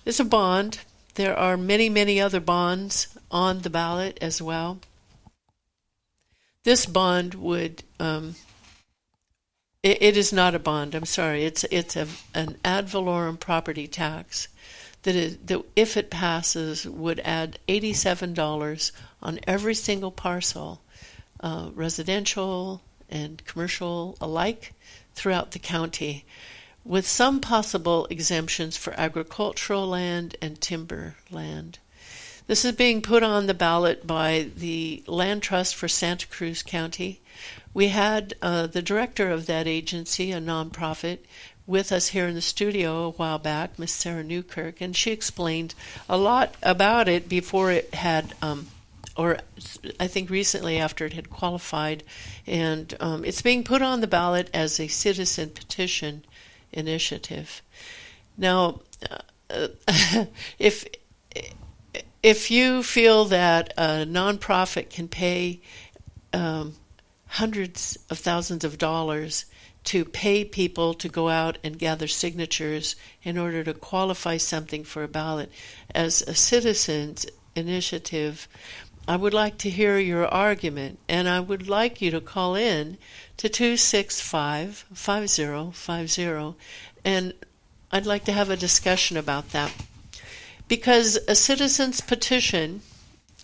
A: It's a bond. There are many, many other bonds on the ballot as well. This bond would, it is not a bond, I'm sorry, it's an ad valorem property tax that if it passes would add $87 on every single parcel, residential and commercial alike, throughout the county, with some possible exemptions for agricultural land and timber land. This is being put on the ballot by the Land Trust for Santa Cruz County. We had the director of that agency, a nonprofit, with us here in the studio a while back, Miss Sarah Newkirk, and she explained a lot about it before it had, or I think recently after it had qualified, and it's being put on the ballot as a citizen petition initiative. Now, if you feel that a nonprofit can pay hundreds of thousands of dollars to pay people to go out and gather signatures in order to qualify something for a ballot as a citizen's initiative, I would like to hear your argument, and I would like you to call in to 265-5050, and I'd like to have a discussion about that. Because a citizen's petition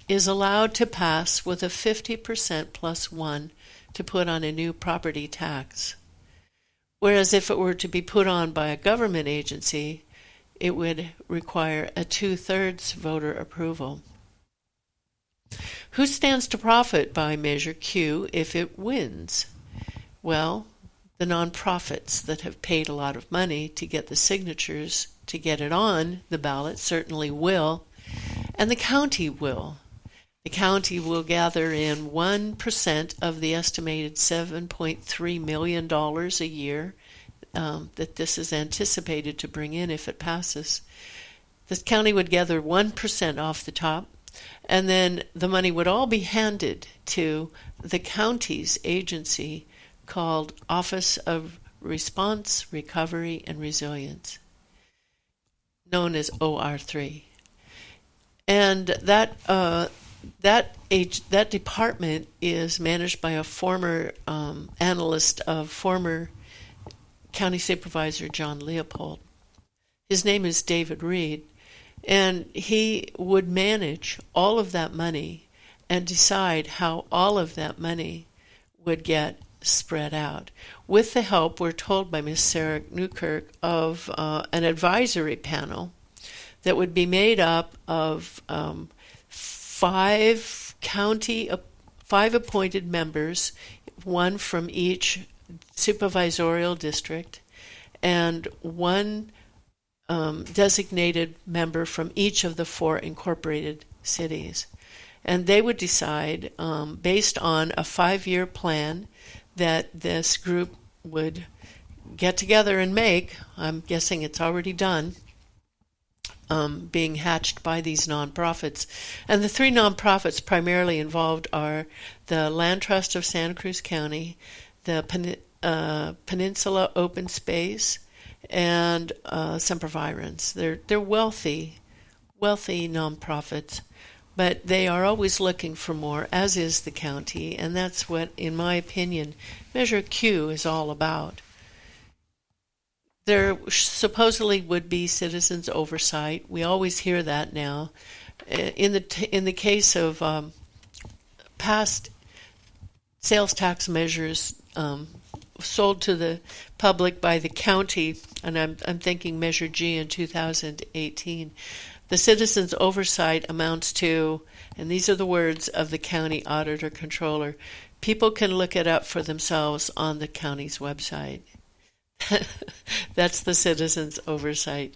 A: is allowed to pass with a 50% plus one to put on a new property tax. Whereas if it were to be put on by a government agency, it would require a 2/3 voter approval. Who stands to profit by Measure Q if it wins? Well, the nonprofits that have paid a lot of money to get the signatures to get it on the ballot certainly will, and the county will. The county will gather in 1% of the estimated $7.3 million a year that this is anticipated to bring in if it passes. The county would gather 1% off the top, and then the money would all be handed to the county's agency called Office of Response, Recovery, and Resilience, known as OR3. And that department is managed by a former analyst of former County Supervisor John Leopold. His name is David Reed, And he would manage all of that money and decide how all of that money would get spread out. With the help, we're told by Ms. Sarah Newkirk, of an advisory panel that would be made up of five appointed members, one from each supervisorial district, and one designated member from each of the 4 incorporated cities. And they would decide, based on a 5-year plan that this group would get together and make. I'm guessing it's already done, being hatched by these nonprofits. And the 3 nonprofits primarily involved are the Land Trust of Santa Cruz County, the Peninsula Open Space, and Sempervirens. They're wealthy nonprofits, but they are always looking for more, as is the county, and that's what, in my opinion, Measure Q is all about. There supposedly would be citizens' oversight. We always hear that now. In the case of past sales tax measures sold to the public by the county, and I'm thinking Measure G in 2018, the citizens' oversight amounts to, and these are the words of the county auditor controller, people can look it up for themselves on the county's website. That's the citizens' oversight.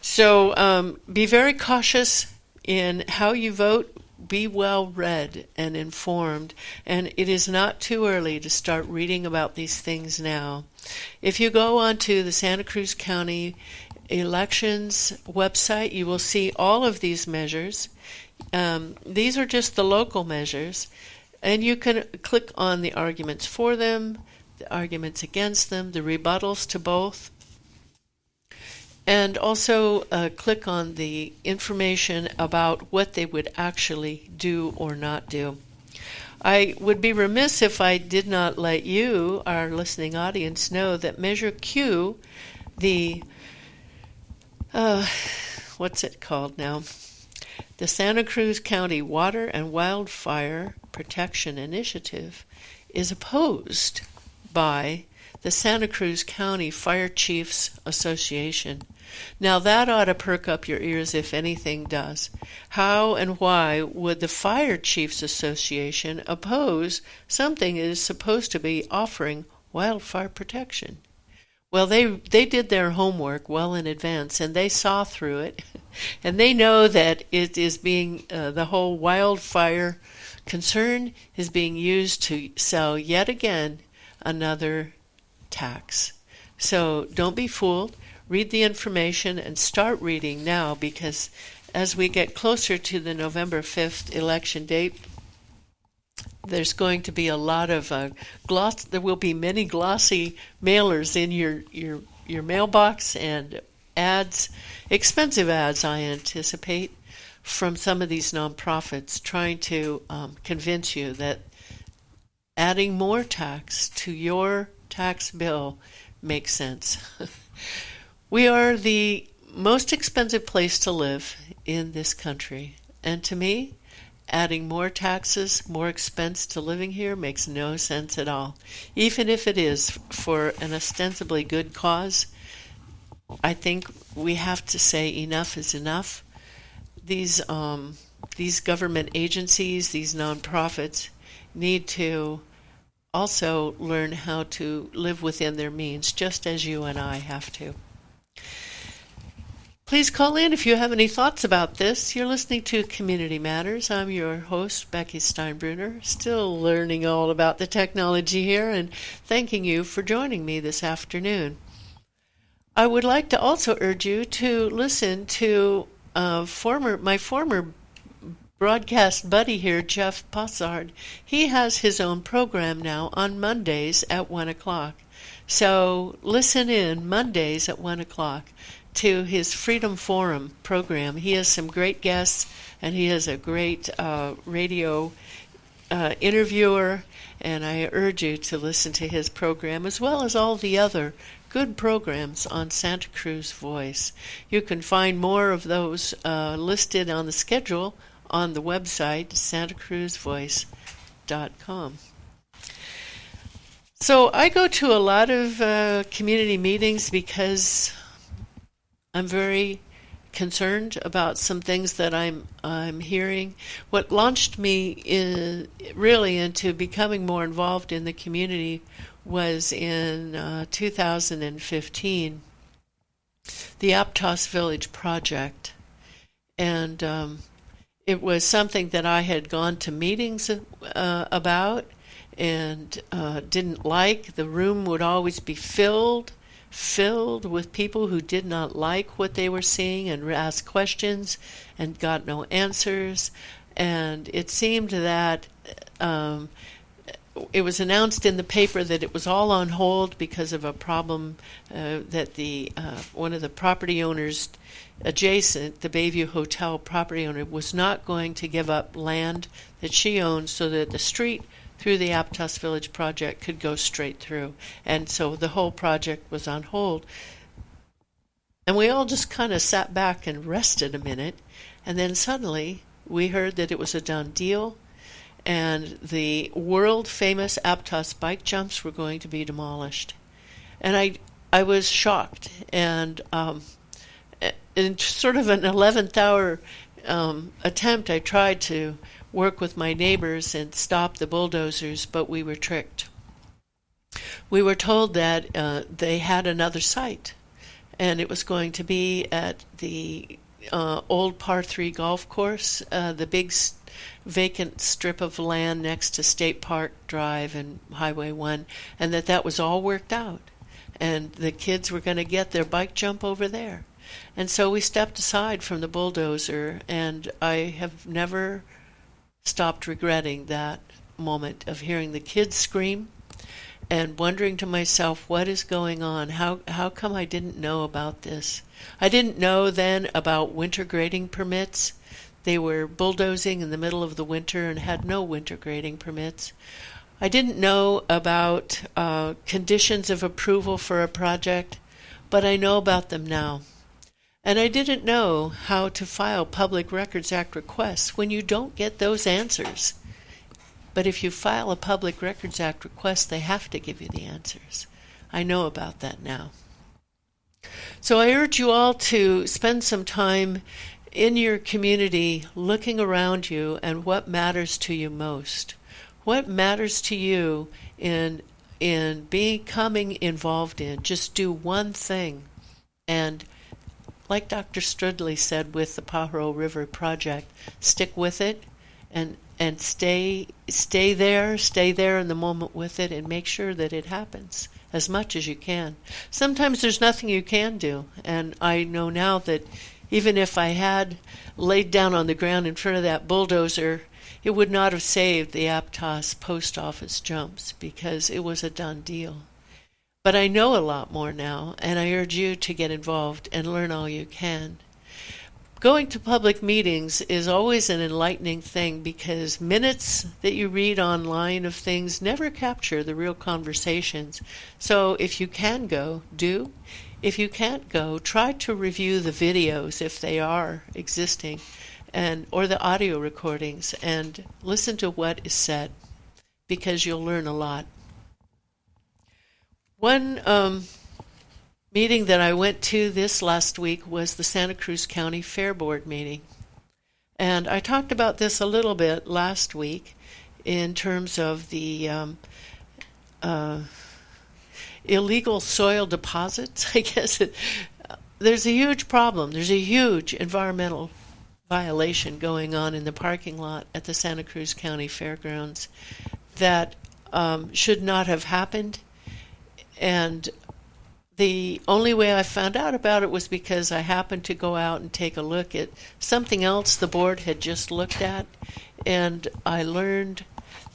A: So be very cautious in how you vote. Be well read and informed, and it is not too early to start reading about these things now. If you go onto the Santa Cruz County elections website, you will see all of these measures. These are just the local measures, and you can click on the arguments for them, the arguments against them, the rebuttals to both, and also click on the information about what they would actually do or not do. I would be remiss if I did not let you, our listening audience, know that Measure Q, the what's it called now? The Santa Cruz County Water and Wildfire Protection Initiative, is opposed by the Santa Cruz County Fire Chiefs Association. Now that ought to perk up your ears if anything does. How and why would the Fire Chiefs Association oppose something that is supposed to be offering wildfire protection? Well, they did their homework well in advance, and they saw through it, and they know that it is being, the whole wildfire concern is being used to sell yet again another tax. So don't be fooled. Read the information and start reading now, because as we get closer to the November 5th election date, there's going to be a lot of there will be many glossy mailers in your mailbox, and ads, expensive ads, I anticipate, from some of these nonprofits trying to convince you that adding more tax to your tax bill makes sense. We are the most expensive place to live in this country, and to me, adding more taxes, more expense to living here makes no sense at all. Even if it is for an ostensibly good cause, I think we have to say enough is enough. These government agencies, these nonprofits, need to also learn how to live within their means, just as you and I have to. Please call in if you have any thoughts about this. You're listening to Community Matters. I'm your host, Becky Steinbruner, still learning all about the technology here, and thanking you for joining me this afternoon. I would like to also urge you to listen to my former broadcast buddy here, Jeff Possard. He has his own program now on Mondays at 1 o'clock. So listen in Mondays at 1 o'clock to his Freedom Forum program. He has some great guests, and he is a great radio interviewer, and I urge you to listen to his program, as well as all the other good programs on Santa Cruz Voice. You can find more of those listed on the schedule on the website, santacruzvoice.com. So I go to a lot of community meetings because I'm very concerned about some things that I'm hearing. What launched me really into becoming more involved in the community was in 2015, the Aptos Village project, and it was something that I had gone to meetings about and didn't like. The room would always be filled with people who did not like what they were seeing and asked questions and got no answers. And it seemed that it was announced in the paper that it was all on hold because of a problem that the one of the property owners adjacent, the Bayview Hotel property owner, was not going to give up land that she owned so that the street through the Aptos Village project could go straight through. And so the whole project was on hold. And we all just kind of sat back and rested a minute. And then suddenly we heard that it was a done deal. And the world-famous Aptos bike jumps were going to be demolished. And I was shocked. And in sort of an 11th hour attempt, I tried to work with my neighbors and stop the bulldozers, but we were tricked. We were told that they had another site, and it was going to be at the old Par 3 golf course, the big vacant strip of land next to State Park Drive and Highway 1, and that was all worked out, and the kids were going to get their bike jump over there. And so we stepped aside from the bulldozer, and I have never stopped regretting that moment of hearing the kids scream and wondering to myself, what is going on? How come I didn't know about this? I didn't know then about winter grading permits. They were bulldozing in the middle of the winter and had no winter grading permits. I didn't know about conditions of approval for a project, but I know about them now. And I didn't know how to file Public Records Act requests when you don't get those answers. But if you file a Public Records Act request, they have to give you the answers. I know about that now. So I urge you all to spend some time in your community looking around you and what matters to you most. What matters to you in becoming involved in. Just do one thing. And like Dr. Strudley said with the Pajaro River Project, stick with it and stay there in the moment with it and make sure that it happens as much as you can. Sometimes there's nothing you can do, and I know now that even if I had laid down on the ground in front of that bulldozer, it would not have saved the Aptos post office jumps because it was a done deal. But I know a lot more now, and I urge you to get involved and learn all you can. Going to public meetings is always an enlightening thing because minutes that you read online of things never capture the real conversations. So if you can go, do. If you can't go, try to review the videos if they are existing, or the audio recordings, and listen to what is said because you'll learn a lot. One meeting that I went to this last week was the Santa Cruz County Fair Board meeting. And I talked about this a little bit last week in terms of the illegal soil deposits. I guess there's a huge problem. There's a huge environmental violation going on in the parking lot at the Santa Cruz County Fairgrounds that should not have happened. And the only way I found out about it was because I happened to go out and take a look at something else the board had just looked at, and I learned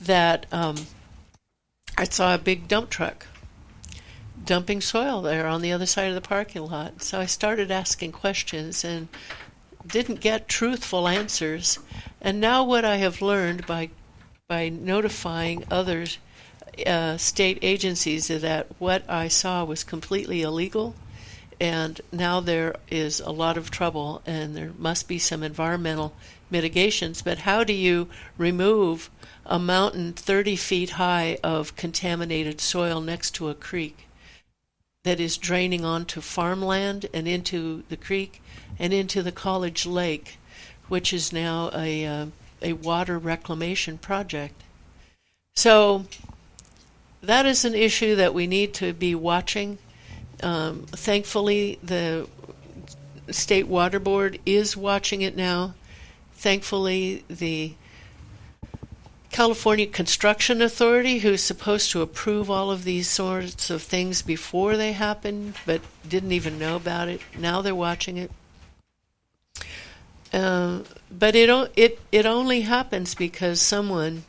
A: that I saw a big dump truck dumping soil there on the other side of the parking lot. So I started asking questions and didn't get truthful answers. And now what I have learned by notifying others state agencies that what I saw was completely illegal, and now there is a lot of trouble, and there must be some environmental mitigations. But how do you remove a mountain 30 feet high of contaminated soil next to a creek that is draining onto farmland and into the creek and into the College Lake, which is now a water reclamation project? So that is an issue that we need to be watching. Thankfully, the State Water Board is watching it now. Thankfully, the California Construction Authority, who's supposed to approve all of these sorts of things before they happen, but didn't even know about it, now they're watching it. But it only happens because someone,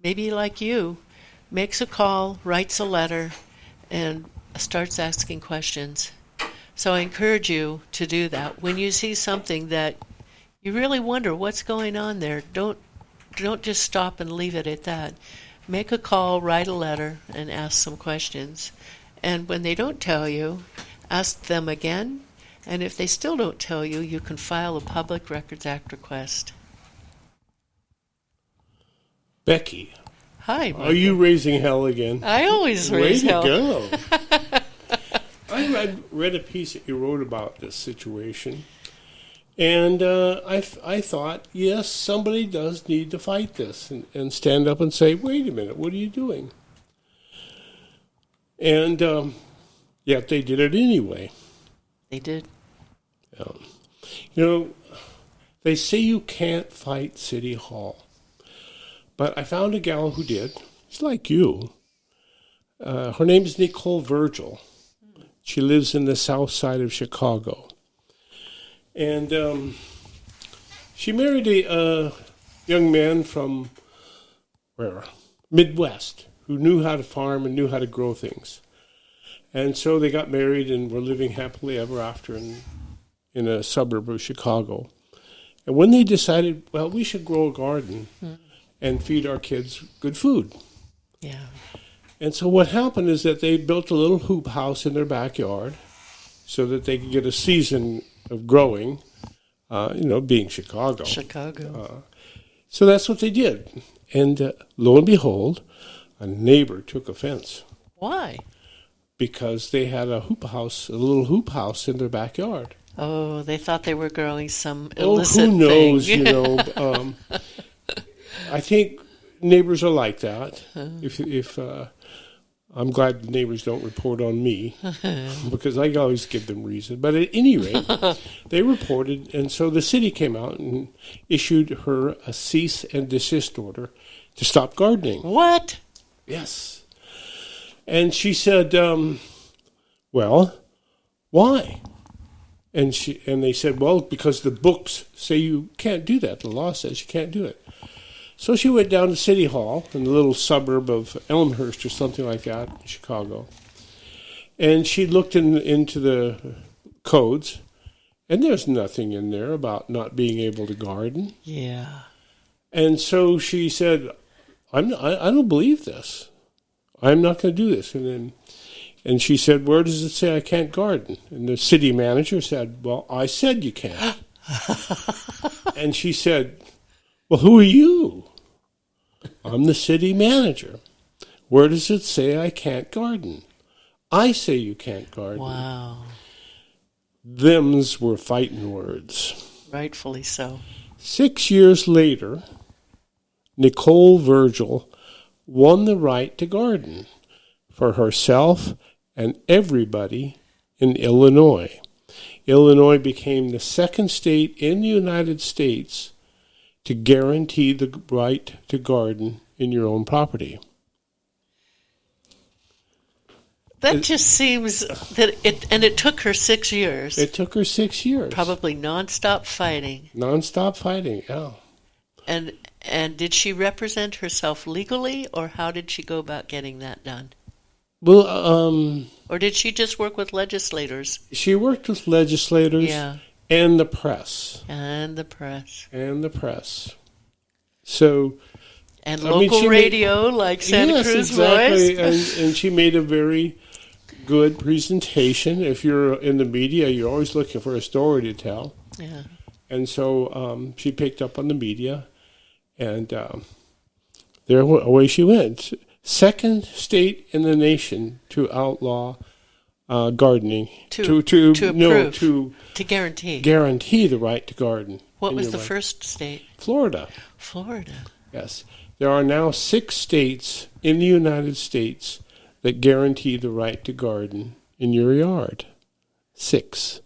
A: maybe like you, makes a call, writes a letter, and starts asking questions. So I encourage you to do that. When you see something that you really wonder what's going on there, don't just stop and leave it at that. Make a call, write a letter, and ask some questions. And when they don't tell you, ask them again. And if they still don't tell you, you can file a Public Records Act request.
E: Becky.
A: Hi, Michael.
E: Are you raising hell again?
A: I always raise hell.
E: Way to go. I read a piece that you wrote about this situation, and I thought, yes, somebody does need to fight this and stand up and say, wait a minute, what are you doing? And yet they did it anyway.
A: They did.
E: You know, they say you can't fight City Hall, but I found a gal who did. She's like you. Her name is Nicole Virgil. She lives in the south side of Chicago. And she married a young man from, Midwest, who knew how to farm and knew how to grow things. And so they got married and were living happily ever after in a suburb of Chicago. And when they decided, well, we should grow a garden and feed our kids good food.
A: Yeah.
E: And so what happened is that they built a little hoop house in their backyard so that they could get a season of growing, being Chicago. So that's what they did. And lo and behold, a neighbor took offense.
A: Why?
E: Because they had a little hoop house in their backyard.
A: Oh, they thought they were growing some illicit
E: thing. Who knows,
A: thing.
E: I think neighbors are like that. If I'm glad the neighbors don't report on me because I always give them reason. But at any rate, they reported, and so the city came out and issued her a cease and desist order to stop gardening.
A: What?
E: Yes. And she said, well, why? And they said, well, because the books say you can't do that. The law says you can't do it. So she went down to City Hall in the little suburb of Elmhurst or something like that in Chicago. And she looked into the codes, and there's nothing in there about not being able to garden.
A: Yeah.
E: And so she said, I don't believe this. I'm not going to do this. And she said, where does it say I can't garden? And the city manager said, well, I said you can't. And she said, well, who are you? I'm the city manager. Where does it say I can't garden? I say you can't garden.
A: Wow.
E: Thems were fighting words.
A: Rightfully so.
E: 6 years later, Nicole Virgil won the right to garden for herself and everybody in Illinois. Illinois became the second state in the United States to guarantee the right to garden in your own property.
A: That just seems that it took her 6 years.
E: It took her 6 years.
A: Probably nonstop fighting.
E: Nonstop fighting, yeah.
A: And did she represent herself legally, or how did she go about getting that done?
E: Well,
A: or did she just work with legislators?
E: She worked with legislators.
A: Yeah.
E: And the press.
A: And the press.
E: And the press. So
A: And
E: I mean,
A: local
E: she
A: radio like Santa
E: yes,
A: Cruz
E: exactly.
A: Voice.
E: And she made a very good presentation. If you're in the media, you're always looking for a story to tell.
A: Yeah.
E: And so she picked up on the media, and there away she went. Second state in the nation to outlaw gardening.
A: To
E: guarantee the right to garden.
A: What was the first state?
E: Florida.
A: Florida.
E: Yes. There are now 6 states in the United States that guarantee the right to garden in your yard. 6.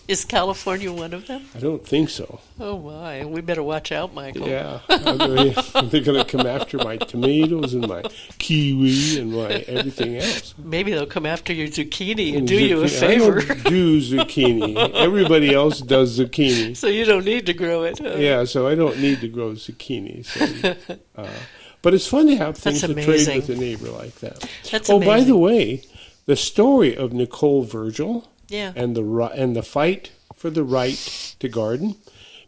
A: Is California one of them?
E: I don't think so.
A: Oh, my. We better watch out, Michael.
E: Yeah. They're going to come after my tomatoes and my kiwi and my everything else.
A: Maybe they'll come after your zucchini and do you a
E: I
A: favor.
E: don't do zucchini. Everybody else does zucchini.
A: So you don't need to grow it.
E: Yeah, so I don't need to grow zucchini. So, but it's fun to have things to trade with a neighbor like that.
A: That's amazing.
E: By the way, the story of Nicole Virgil and the fight for the right to garden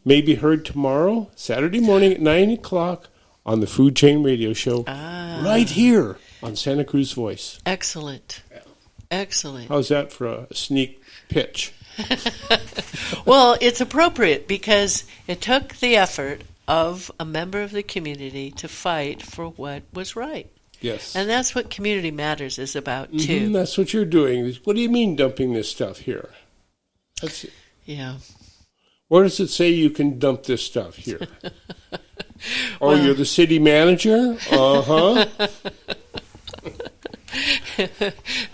E: may be heard tomorrow, Saturday morning at 9 o'clock on the Food Chain Radio Show, right here on Santa Cruz Voice.
A: Excellent. Excellent.
E: How's that for a sneak pitch?
A: Well, it's appropriate because it took the effort of a member of the community to fight for what was right.
E: Yes.
A: And that's what Community Matters is about, too.
E: That's what you're doing. What do you mean dumping this stuff here?
A: Yeah.
E: Where does it say you can dump this stuff here? You're the city manager? Uh-huh.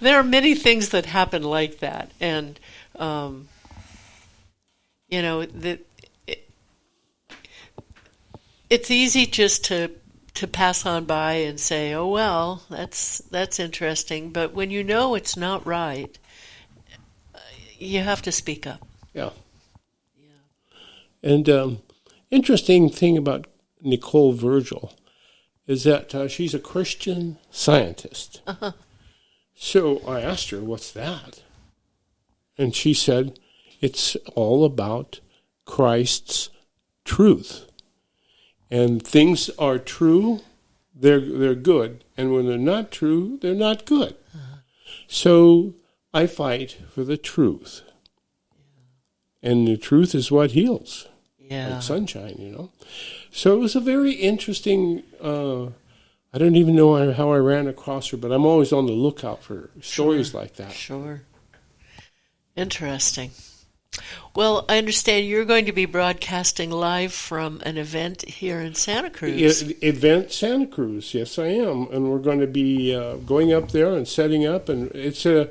A: There are many things that happen like that. And, it's easy just to pass on by and say, oh, well, that's interesting. But when you know it's not right, you have to speak up.
E: Yeah. And interesting thing about Nicole Virgil is that she's a Christian Scientist.
A: Uh-huh.
E: So I asked her, what's that? And she said, it's all about Christ's truth. And things are true, they're good. And when they're not true, they're not good. Uh-huh. So I fight for the truth. And the truth is what heals.
A: Yeah.
E: Like sunshine, So it was a very interesting, I don't even know how I ran across her, but I'm always on the lookout for stories like that.
A: Sure. Interesting. Well, I understand you're going to be broadcasting live from an event here in Santa Cruz.
E: Event Santa Cruz, yes I am. And we're going to be going up there and setting up, and it's a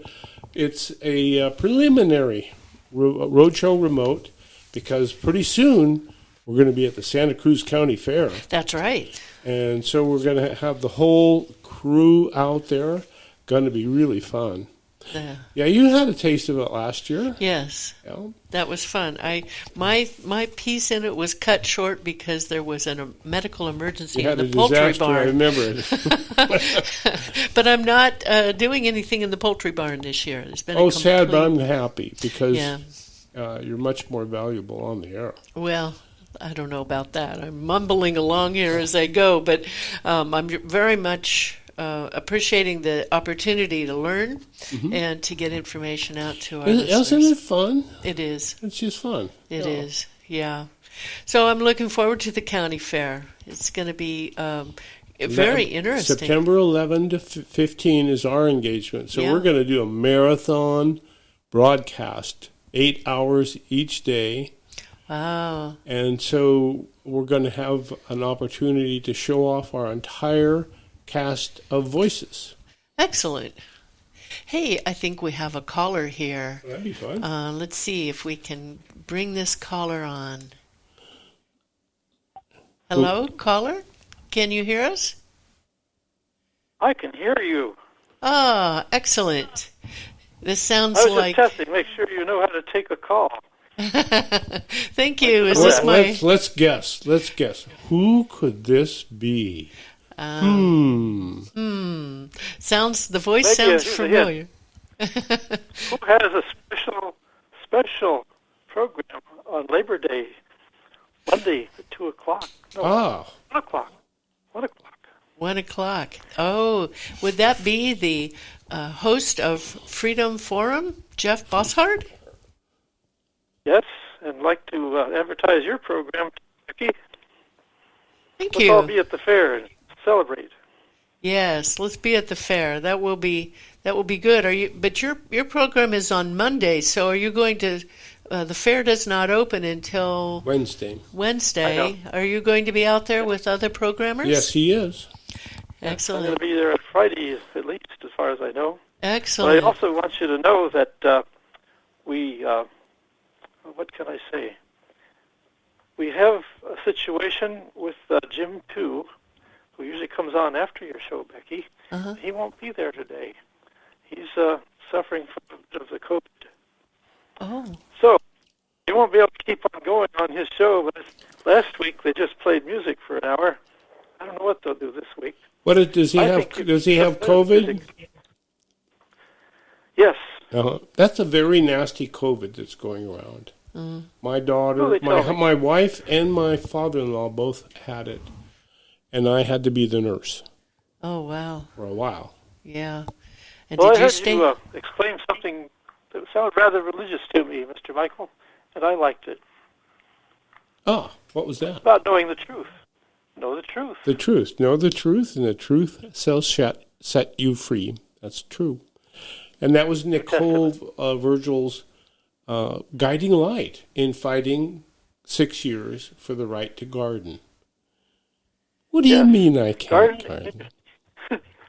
E: preliminary roadshow remote, because pretty soon we're going to be at the Santa Cruz County Fair.
A: That's right.
E: And so we're going to have the whole crew out there. Going to be really fun. Yeah, you had a taste of it last year.
A: Yes.
E: Yeah.
A: That was fun. My piece in it was cut short because there was a medical emergency in the poultry barn.
E: I remember it.
A: But I'm not doing anything in the poultry barn this year. There's been
E: sad, but I'm happy because you're much more valuable on the air.
A: Well, I don't know about that. I'm mumbling along here as I go, but I'm very much appreciating the opportunity to learn and to get information out to our listeners.
E: Isn't it fun?
A: It is.
E: It's just fun.
A: It is, yeah. So I'm looking forward to the county fair. It's going to be very interesting.
E: September 11 to 15 is our engagement. So we're going to do a marathon broadcast, 8 hours each day.
A: Wow.
E: And so we're going to have an opportunity to show off our entire cast of voices.
A: Excellent. Hey, I think we have a caller here.
E: That'd be fun.
A: Let's see if we can bring this caller on. Hello, caller? Can you hear us?
F: I can hear you.
A: Ah, excellent. This sounds
F: I was
A: like...
F: just testing, make sure you know how to take a call.
A: Thank you. Is this my...
E: Let's guess. Who could this be?
A: Sounds, the voice sounds familiar.
F: Who has a special program on Labor Day, Monday at 2 o'clock? No. 1 o'clock. 1 o'clock.
A: 1 o'clock. Oh, would that be the host of Freedom Forum, Jeff Bosshard?
F: Yes, and like to advertise your program, Becky.
A: Thank
F: Let's
A: you.
F: all be at the fair and celebrate.
A: Yes, let's be at the fair. That will be good. Are you? But your program is on Monday, so are you going to? The fair does not open until
E: Wednesday.
A: Wednesday. Are you going to be out there with other programmers?
E: Yes, he is.
F: I'm
A: Excellent.
F: going to be there on Friday, at least, as far as I know.
A: Excellent.
F: But I also want you to know that we, what can I say? We have a situation with Jim, too, who usually comes on after your show, Becky.
A: Uh-huh.
F: He won't be there today. He's suffering from a bit of the COVID.
A: Oh.
F: So he won't be able to keep on going on his show. But last week they just played music for an hour. I don't know what they'll do this week.
E: Does he have? Does he have COVID?
F: Yes.
E: That's a very nasty COVID that's going around. My daughter, my wife, and my father-in-law both had it, and I had to be the nurse.
A: Oh, wow.
E: For a while.
A: Yeah. And
F: Well,
A: did
F: I
A: you
F: heard
A: stay?
F: you exclaim something that sounded rather religious to me, Mr. Michael, and I liked it.
E: Oh, what was that?
F: About knowing the truth. Know the truth.
E: The truth. Know the truth, and the truth shall set you free. That's true. And that was Nicole Virgil's guiding light in fighting 6 years for the right to garden. What do you mean I can't garden?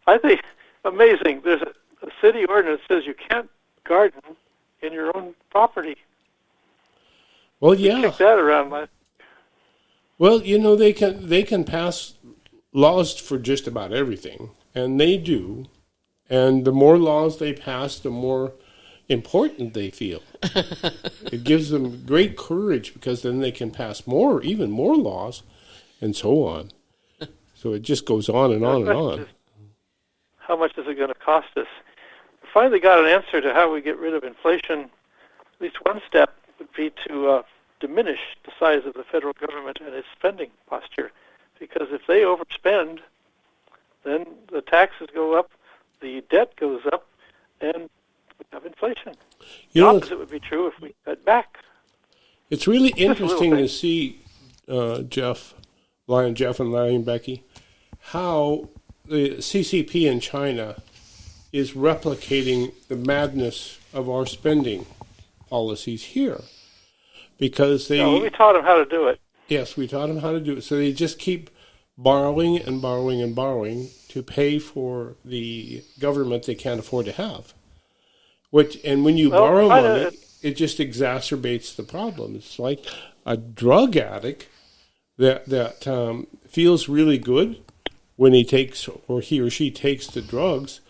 F: I think amazing. There's a city ordinance that says you can't garden in your own property.
E: Well,
F: We
E: yeah.
F: kicked that around last.
E: Well, they can pass laws for just about everything, and they do. And the more laws they pass, the more important they feel. It gives them great courage because then they can pass even more laws, and so on. So it just goes on and on and on.
F: How much is it going to cost us? We finally got an answer to how we get rid of inflation. At least one step would be to diminish the size of the federal government and its spending posture. Because if they overspend, then the taxes go up, the debt goes up, and we have inflation. The opposite would be true if we cut back.
E: It's really
F: Just a little
E: interesting
F: thing.
E: to see, Jeff and Larry and Becky, how the CCP in China is replicating the madness of our spending policies here. Because
F: We taught them how to do it.
E: Yes, we taught them how to do it. So they just keep borrowing and borrowing and borrowing to pay for the government they can't afford to have. And when you borrow money, it just exacerbates the problem. It's like a drug addict that feels really good when he or she takes the drugs,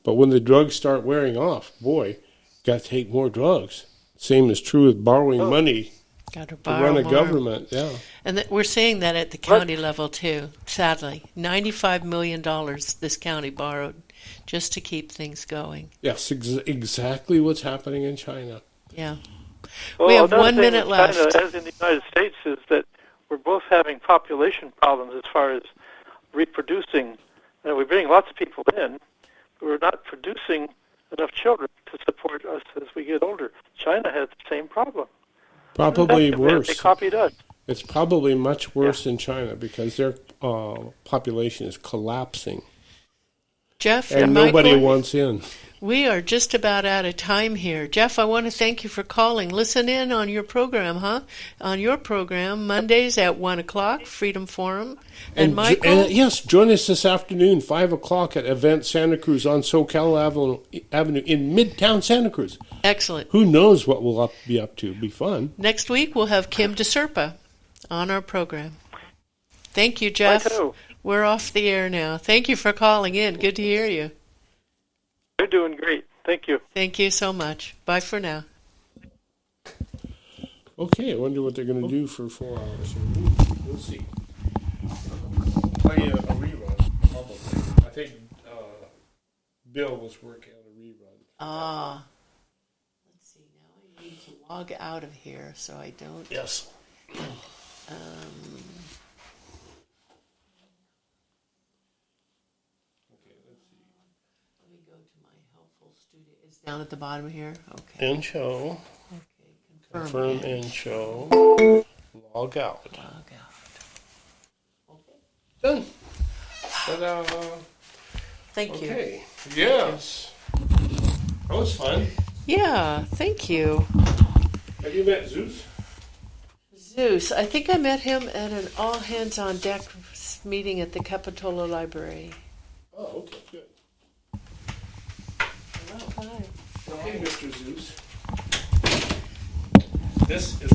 E: but when the drugs start wearing off, boy, got to take more drugs. Same is true with borrowing money.
A: Got to
E: To
A: borrow
E: run a
A: more.
E: government, yeah.
A: And we're seeing that at the county level, too, sadly. $95 million this county borrowed just to keep things going.
E: Yes, exactly what's happening in China.
A: Yeah.
F: Well,
A: We have
F: another
A: 1
F: thing
A: minute
F: with
A: left.
F: China, as in the United States, is that we're both having population problems as far as reproducing. We're bringing lots of people in, but we're not producing enough children to support us as we get older. China has the same problem.
E: Probably worse.
F: They copied us.
E: It's probably much worse in China because their population is collapsing.
A: Jeff
E: And
A: and
E: nobody
A: Michael,
E: wants in.
A: we are just about out of time here. Jeff, I want to thank you for calling. Listen in on your program, On your program, Mondays at 1 o'clock, Freedom Forum. And Michael?
E: Yes, join us this afternoon, 5 o'clock at Event Santa Cruz on SoCal Avenue in Midtown Santa Cruz.
A: Excellent.
E: Who knows what we'll be up to? Be fun.
A: Next week, we'll have Kim DeSerpa on our program. Thank you, Jeff.
F: Righto.
A: We're off the air now. Thank you for calling in. Good to hear you.
F: You're doing great. Thank you.
A: Thank you so much. Bye for now.
E: Okay, I wonder what they're going to do for 4 hours. We'll see. Play a rerun, probably. I think Bill was working on a rerun.
A: Let's see. Now I need to log out of here so I don't.
E: Yes.
A: full studio is down at the bottom here. Okay.
E: And show.
A: Okay.
E: Confirm and show. Log out.
A: Log out. Okay.
E: Done. Ta-da.
A: Thank you.
E: Okay. Yes. That was fun.
A: Yeah, thank you.
E: Have you met Zeus?
A: Zeus, I think I met him at an all hands on deck meeting at the Capitola Library.
E: Oh, okay, good.
A: Oh, hi.
E: Okay, Mr. Zeus. This is